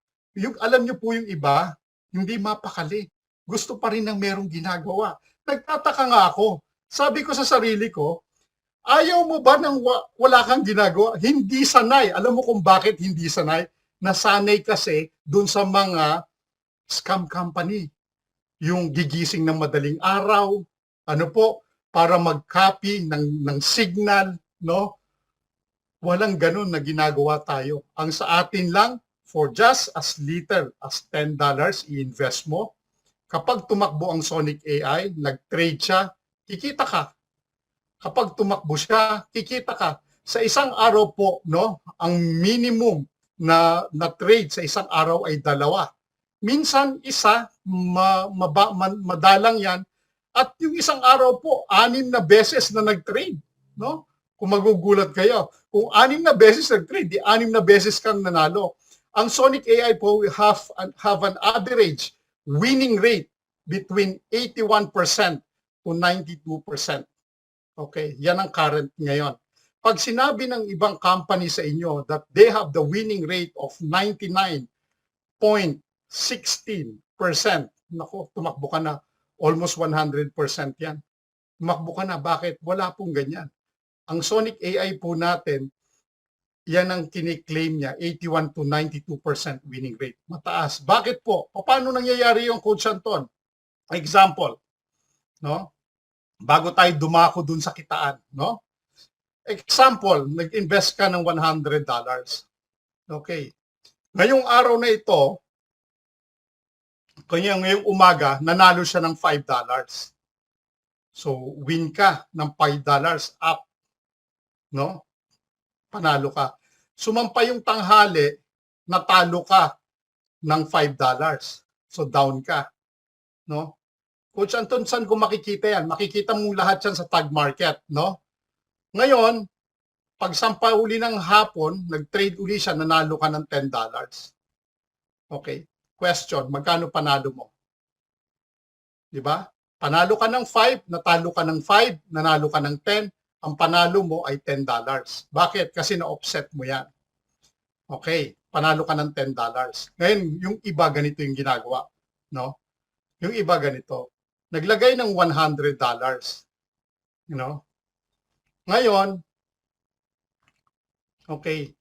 Alam niyo po yung iba, hindi mapakali. Gusto pa rin ng merong ginagawa. Nagtataka nga ako. Sabi ko sa sarili ko, ayaw mo ba nang wala kang ginagawa? Hindi sanay. Alam mo kung bakit hindi sanay? Nasanay kasi dun sa mga scam company. Yung gigising ng madaling araw, ano po, para mag-copy ng signal, no? Walang ganun na ginagawa tayo. Ang sa atin lang, for just as little as $10, i-invest mo. Kapag tumakbo ang Sonic AI, nag-trade siya, kikita ka. Kapag tumakbo siya, kikita ka. Sa isang araw po, no, ang minimum na trade sa isang araw ay 2. Minsan isa, madalang yan. At yung isang araw po, 6 na beses na nag-trade. No? Kung magugulat kayo, kung 6 na beses nag-trade, di 6 na beses kang nanalo. Ang Sonic AI po have an average winning rate between 81% to 92%. Okay, yan ang current ngayon. Pag sinabi ng ibang company sa inyo that they have the winning rate of 99.16%, nako, tumakbo ka na. Almost 100% yan. Tumakbo ka na. Bakit? Wala pong ganyan. Ang Sonic AI po natin, yan ang kiniklaim niya, 81 to 92% winning rate. Mataas. Bakit po? Paano nangyayari yung Coach Anton? Example, no? Bago tayo dumako dun sa kitaan, no? Example, nag-invest ka ng $100. Okay. Ngayong araw na ito, ngayong umaga, nanalo siya ng $5. So, win ka ng $5 up. No? Panalo ka. Sumampa yung tanghali, natalo ka ng $5. So, down ka. No? Coach Anton, saan ko makikita yan? Makikita mong lahat yan sa tag market, no? Ngayon, pag sampa uli ng hapon, nag-trade uli siya, nanalo ka ng $10. Okay. Question, magkano panalo mo? Di ba? Panalo ka ng 5, natalo ka ng 5, nanalo ka ng 10, ang panalo mo ay $10. Bakit? Kasi na-offset mo yan. Okay, panalo ka ng $10. Ngayon, yung iba ganito yung ginagawa, no? Yung iba ganito. Naglagay ng $100. You know? Ngayon, okay,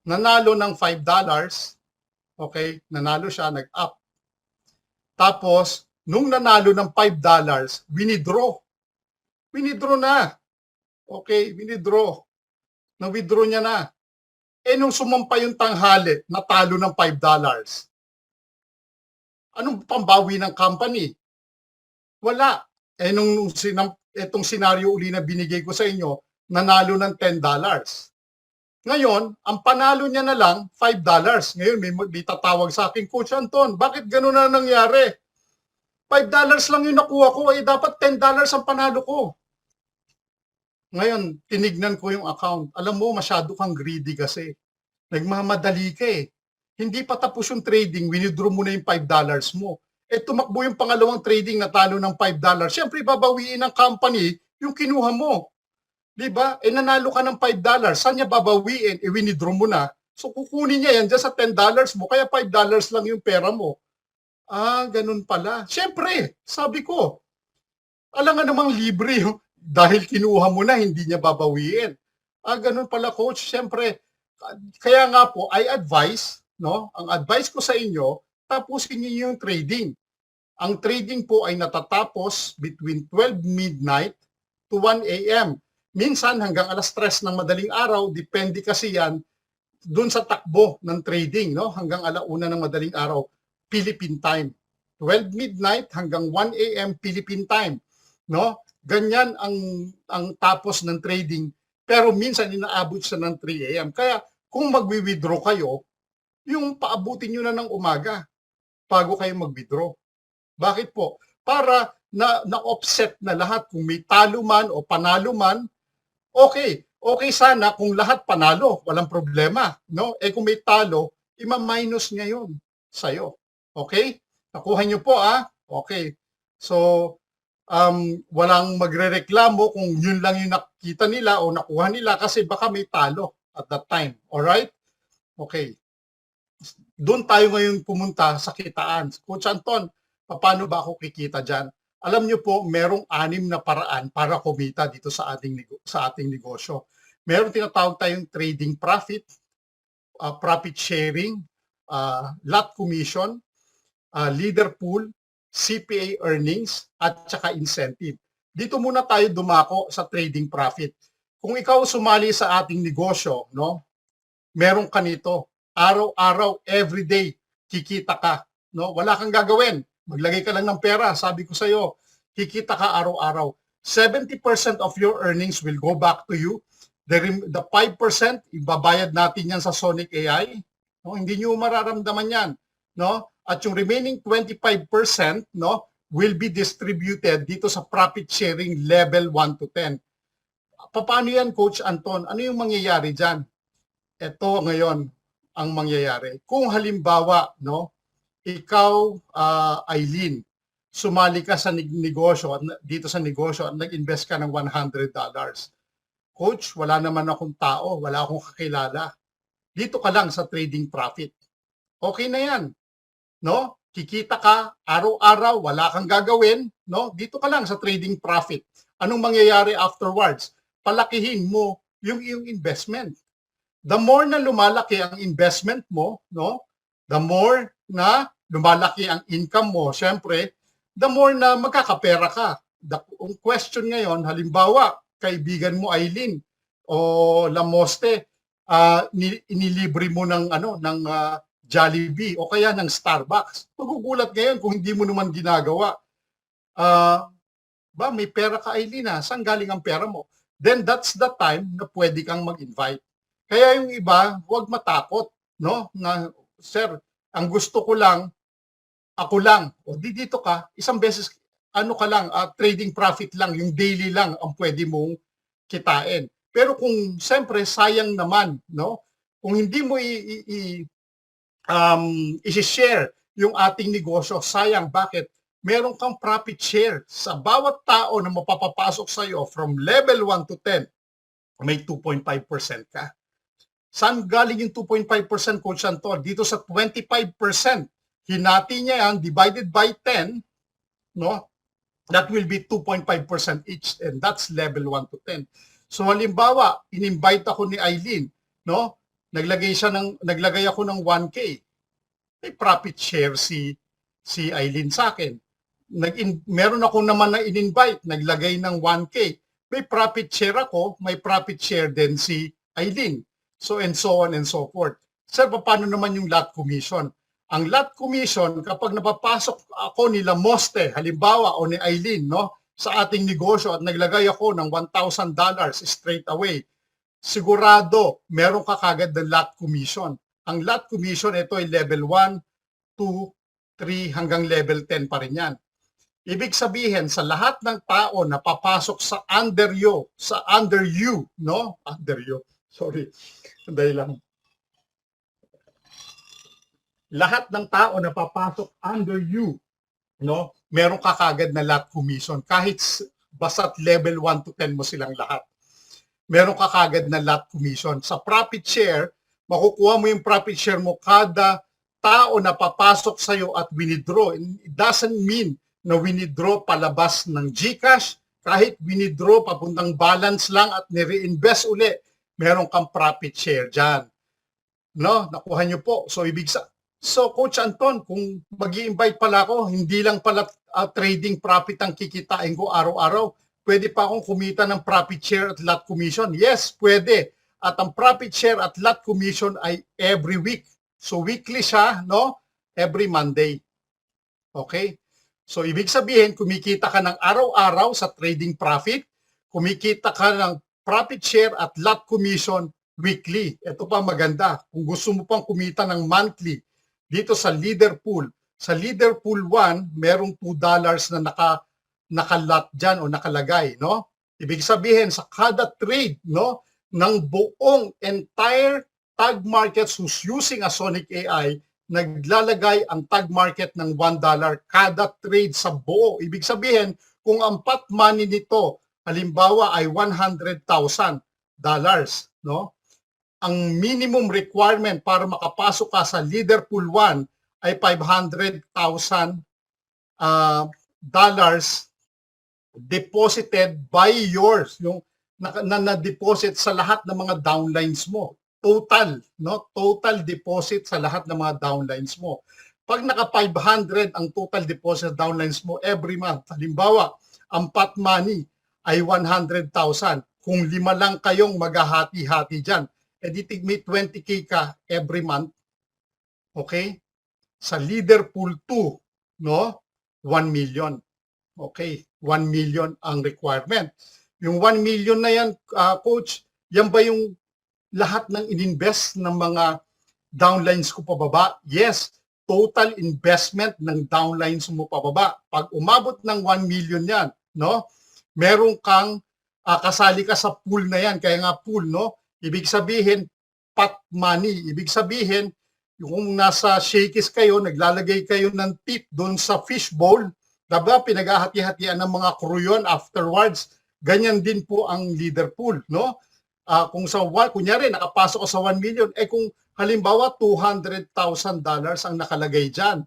nanalo ng $5, okay, nanalo siya, nag-up. Tapos, nung nanalo ng $5, winidraw. Winidraw na. Okay, winidraw. Na-withdraw niya na. Eh, nung sumampa yung tanghali, natalo ng $5. Anong pambawi ng company? Wala. Eh, itong senaryo uli na binigay ko sa inyo, nanalo ng $10. Ngayon, ang panalo niya na lang, $5. Ngayon, may tatawag sa akin, Coach Anton, bakit gano'n na nangyari? $5 lang yung nakuha ko, eh dapat $10 ang panalo ko. Ngayon, tinignan ko yung account. Alam mo, masyado kang greedy kasi. Nagmamadali ka eh. Hindi pa tapos yung trading, winidraw mo na yung $5 mo. Eh tumakbo yung pangalawang trading, natalo ng $5. Siyempre, babawiin ng company yung kinuha mo. Diba? Eh nanalo ka ng $5. Saan niya babawiin? Eh winidraw mo na. So kukunin niya yan dyan sa $10 mo, kaya $5 lang yung pera mo. Ah, ganun pala. Siyempre, sabi ko, alam nga namang libre yung dahil kinuha mo na, hindi niya babawiin. Ah, ganun pala, Coach. Siyempre, kaya nga po, I advise, no? Ang advice ko sa inyo, tapusin niyo yung trading. Ang trading po ay natatapos between 12 midnight to 1 a.m. Minsan hanggang alas 3 ng madaling araw, depende kasi yan dun sa takbo ng trading, no? Hanggang alauna ng madaling araw, Philippine time. 12 midnight hanggang 1 a.m. Philippine time, no? Ganyan ang tapos ng trading, pero minsan inaabot siya ng 3 a.m. Kaya kung magwi-withdraw kayo, yung paabutin nyo na ng umaga bago kayo mag-withdraw. Bakit po? Para na-offset na lahat. Kung may talo man o panalo man, okay. Okay sana kung lahat panalo, walang problema. No? Eh kung may talo, ima-minus niya yun sa'yo. Okay? Nakuha nyo po Okay. So, walang magrereklamo kung yun lang yung nakita nila o nakuha nila kasi baka may talo at that time. Alright? Okay. Doon tayo ngayon pumunta sa kitaan. Coach Anton, paano ba ako kikita dyan? Alam nyo po, merong 6 na paraan para kumita dito sa ating negosyo. Merong tinatawag tayong trading profit, profit sharing, lot commission, leader pool, CPA earnings, at saka incentive. Dito muna tayo dumako sa trading profit. Kung ikaw sumali sa ating negosyo, no, meron ka nito. Araw-araw, everyday, kikita ka. No? Wala kang gagawin. Maglagay ka lang ng pera. Sabi ko sa iyo, kikita ka araw-araw. 70% of your earnings will go back to you. The 5%, ibabayad natin yan sa Sonic AI. No? Hindi nyo mararamdaman yan. No? At yung remaining 25%, no, will be distributed dito sa profit sharing level 1 to 10. Paano yan, Coach Anton? Ano yung mangyayari dyan? Ito ngayon ang mangyayari. Kung halimbawa, no, ikaw, Eileen, sumali ka sa negosyo, dito sa negosyo at nag-invest ka ng $100. Coach, wala naman akong tao, wala akong kakilala. Dito ka lang sa trading profit. Okay na yan. No? Kikita ka araw-araw, wala kang gagawin, no? Dito ka lang sa trading profit. Anong mangyayari afterwards? Palakihin mo yung iyong investment. The more na lumalaki ang investment mo, no? The more na lumalaki ang income mo, syempre, the more na magkakapera ka. Ang question ngayon, halimbawa, kaibigan mo Eileen o Lamoste, inilibre mo ng Jollibee o kaya ng Starbucks. Magugulat ngayon kung hindi mo naman ginagawa. May pera ka, Eileen, saan galing ang pera mo? Then that's the time na pwede kang mag-invite. Kaya yung iba, huwag matakot, no? Na, sir, ang gusto ko lang, ako lang. O dito ka, isang beses, trading profit lang, yung daily lang ang pwede mong kitain. Pero kung siyempre sayang naman, no? Kung hindi mo i-share yung ating negosyo, sayang. Bakit? Meron kang profit share sa bawat tao na mapapapasok sa iyo from level 1 to 10, may 2.5% ka. Saan galing yung 2.5%, Coach Anton? Dito sa 25%. Hinati niya yan, divided by 10, no? That will be 2.5% each, and that's level 1 to 10. So halimbawa, in-invite ako ni Eileen, no? Naglagay ako ng 1K. May profit share si Eileen sa akin. Meron ako naman na in-invite, naglagay ng 1K. May profit share ako, may profit share din si Eileen. So and so on and so forth. Sir, paano naman yung lot commission? Ang lot commission, kapag napapasok ako ni Lamoste, halimbawa, o ni Eileen, no, sa ating negosyo at naglagay ako ng $1,000 straight away, sigurado meron ka kagad ng lot commission. Ang lot commission, ito ay level 1, 2, 3 hanggang level 10 pa rin yan. Ibig sabihin, sa lahat ng tao na papasok sa under you, no? Under you, sorry. Dahil lang. Lahat ng tao na papasok under you, no? Meron ka kagad na lot commission. Kahit basta't level 1 to 10 mo silang lahat. Meron ka kagad na lot commission. Sa profit share, makukuha mo yung profit share mo kada tao na papasok sa'yo at withdraw. It doesn't mean na withdraw palabas ng GCash, kahit withdraw papuntang balance lang at nire-invest uli, meron kang profit share dyan. No? Nakuha nyo po. So Coach Anton, kung mag-i-invite pala ako, hindi lang pala trading profit ang kikitain ko araw-araw, pwede pa akong kumita ng profit share at lot commission. Yes, pwede. At ang profit share at lot commission ay every week. So weekly siya, no? Every Monday. Okay? So ibig sabihin, kumikita ka ng araw-araw sa trading profit, kumikita ka ng profit share at lot commission weekly. Ito pa maganda. Kung gusto mo pang kumita ng monthly, dito sa leader pool. Sa leader pool 1, merong $2 na nakalot dyan o nakalagay, no? Ibig sabihin, sa kada trade, no, ng buong entire tag markets who's using a Sonic AI, naglalagay ang tag market ng $1 kada trade sa buo. Ibig sabihin, kung ang pot money nito, halimbawa ay $100,000, no? Ang minimum requirement para makapasok ka sa leader pool 1 ay $500,000 deposited by yours, yung na-deposit sa lahat ng mga downlines mo. Total, no? Total deposit sa lahat ng mga downlines mo. Pag naka 500 ang total deposit downlines mo every month, halimbawa, ang pot money ay 100,000. Kung 5 lang kayong maghahati-hati dyan, edi may 20K ka every month. Okay? Sa leader pool 2, no? 1 million. Okay? 1 million ang requirement. Yung 1 million na yan, Coach, yan ba yung lahat ng ininvest ng mga downlines ko pababa? Yes, total investment ng downlines mo pababa. Pag umabot ng 1 million yan, no? Meron kang kasali ka sa pool na yan, kaya nga pool, no? Ibig sabihin, pot money. Ibig sabihin, kung nasa shakies kayo, naglalagay kayo ng tip doon sa fishbowl, diba, pinaghahati-hatian ng mga crew yun afterwards. Ganyan din po ang leader pool, no? Kung kunyari, nakapasok ko sa 1 million, kung halimbawa $200,000 ang nakalagay dyan,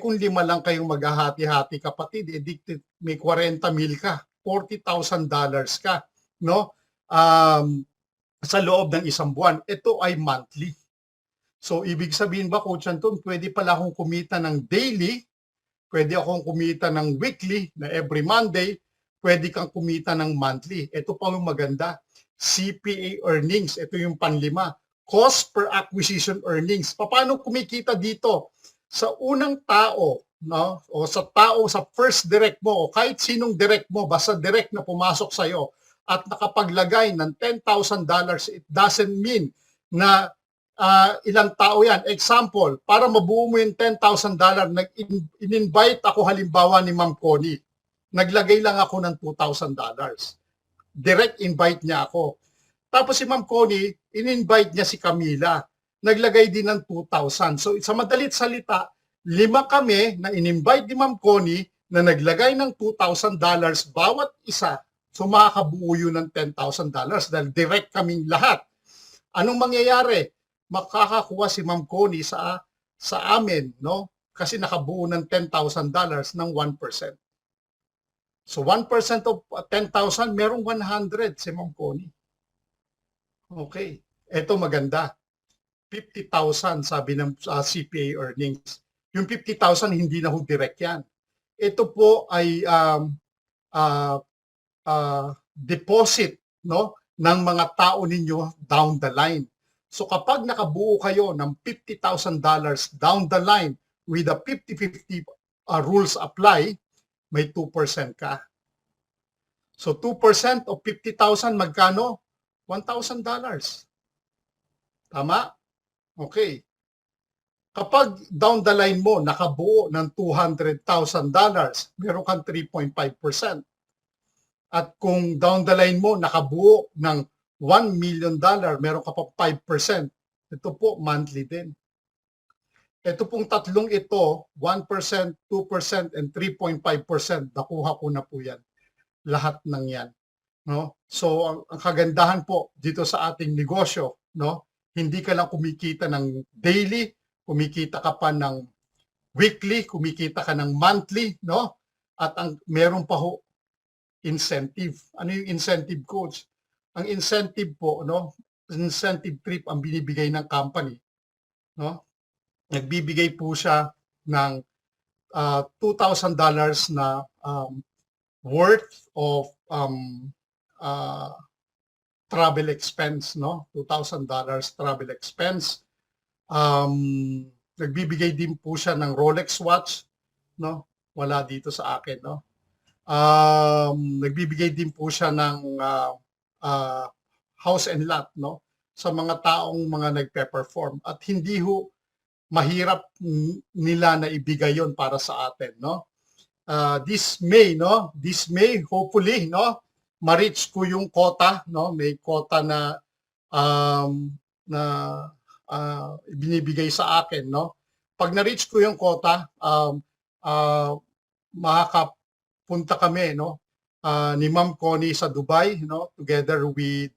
kung 5 lang kayong maghahati-hati kapatid, may 40 mil ka, $40,000 ka, no? Sa loob ng isang buwan. Ito ay monthly. So, ibig sabihin ba, Coach Anton, pwede pala akong kumita ng daily, pwede akong kumita ng weekly, na every Monday, pwede kang kumita ng monthly. Ito pa yung maganda. CPA earnings, ito yung panlima. Cost per acquisition earnings. Paano kumikita dito? Sa unang tao, no? O sa tao, sa first direct mo, o kahit sinong direct mo, basta direct na pumasok sa'yo, at nakapaglagay ng $10,000, it doesn't mean na ilang tao yan. Example, para mabuo mo yung $10,000, in-invite ako halimbawa ni Ma'am Connie. Naglagay lang ako ng $2,000. Direct invite niya ako. Tapos si Ma'am Connie, in-invite niya si Camila. Naglagay din ng 2,000. So sa madalit salita, 5 kami na in-invite ni Ma'am Connie na naglagay ng $2,000 bawat isa. So makakabuo yun ng $10,000 dahil direct kaming lahat. Anong mangyayari? Makakakuha si Ma'am Connie sa amin, no? Kasi nakabuo ng $10,000 ng 1%. So 1% of 10,000, merong 100 si Ma'am Connie. Okay. Ito maganda. 50,000 sabi ng CPA earnings. Yung 50,000 hindi na ho direct yan. Ito po ay deposit, no, ng mga tao ninyo down the line. So kapag nakabuo kayo ng $50,000 down the line with the 50-50 rules apply, may 2% ka. So 2% of 50,000 magkano? $1,000. Tama? Okay. Kapag down the line mo, nakabuo ng $200,000, meron kang 3.5%. At kung down the line mo, nakabuo ng $1 million, meron ka pa 5%. Ito po, monthly din. Ito pong tatlong ito, 1%, 2%, and 3.5%, nakuha ko na po yan. Lahat ng yan. No? So, ang kagandahan po dito sa ating negosyo, no? Hindi ka lang kumikita ng daily, kumikita ka pa ng weekly, kumikita ka ng monthly, no? At meron pa ho incentive. Ano yung incentive, coach? Ang incentive po, no? Incentive trip ang binibigay ng company, no? Nagbibigay po siya ng $2,000 na worth of travel expense, no? $2,000 travel expense. Nagbibigay din po siya ng Rolex watch, no? Wala dito sa akin, no? Nagbibigay din po siya ng house and lot, no? Sa mga taong mga nagpe-perform, at hindi ho mahirap nila na ibigay yon para sa atin, no? This May, no? This May, hopefully, no? Ma-reach ko yung quota, no? May quota na binibigay sa akin, no? Pag na-reach ko yung quota, makakapunta kami, no? Ni Ma'am Connie sa Dubai, no? Together with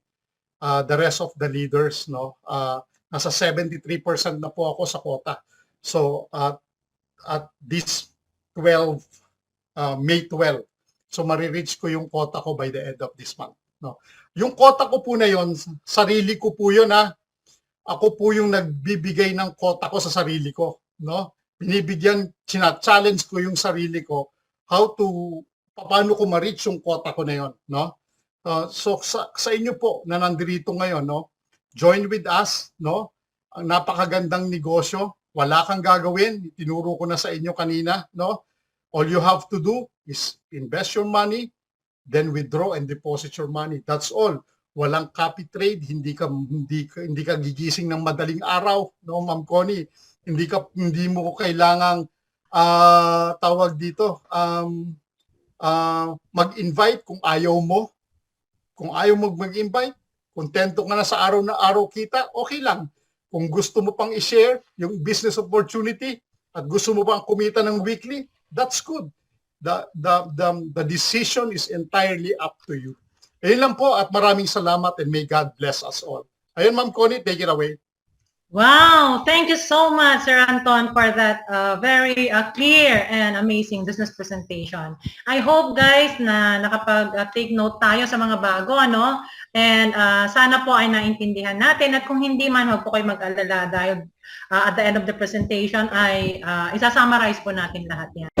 the rest of the leaders, no? Nasa 73% na po ako sa quota. So, at this May 12, so marireach ko yung quota ko by the end of this month, no? Yung quota ko po na yon, sarili ko po yun, ha? Ako po yung nagbibigay ng quota ko sa sarili ko, no? Challenge ko yung sarili ko paano ko ma-reach yung quota ko na yon, no? So sa inyo po na nandirito ngayon, no? Join with us, no? Ang napakagandang negosyo, wala kang gagawin, tinuro ko na sa inyo kanina, no? All you have to do is invest your money, then withdraw and deposit your money. That's all. Walang copy trade, hindi ka gigising ng madaling araw, no, Ma'am Connie. Hindi mo kailangang tawag dito, mag-invite kung ayaw mo. Kung ayaw mo mag-invite, kontento ka na sa araw na araw kita, okay lang. Kung gusto mo pang i-share yung business opportunity at gusto mo pang kumita ng weekly, that's good. The decision is entirely up to you. Ayun lang po, at maraming salamat, and may God bless us all. Ayun, Ma'am Connie, take it away. Wow, thank you so much, Sir Anton, for that very clear and amazing business presentation. I hope, guys, na nakapag-take note tayo sa mga bago, ano? And sana po ay naintindihan natin. At kung hindi man, huwag po kayo mag-alala dahil at the end of the presentation ay isasummarize po natin lahat yan.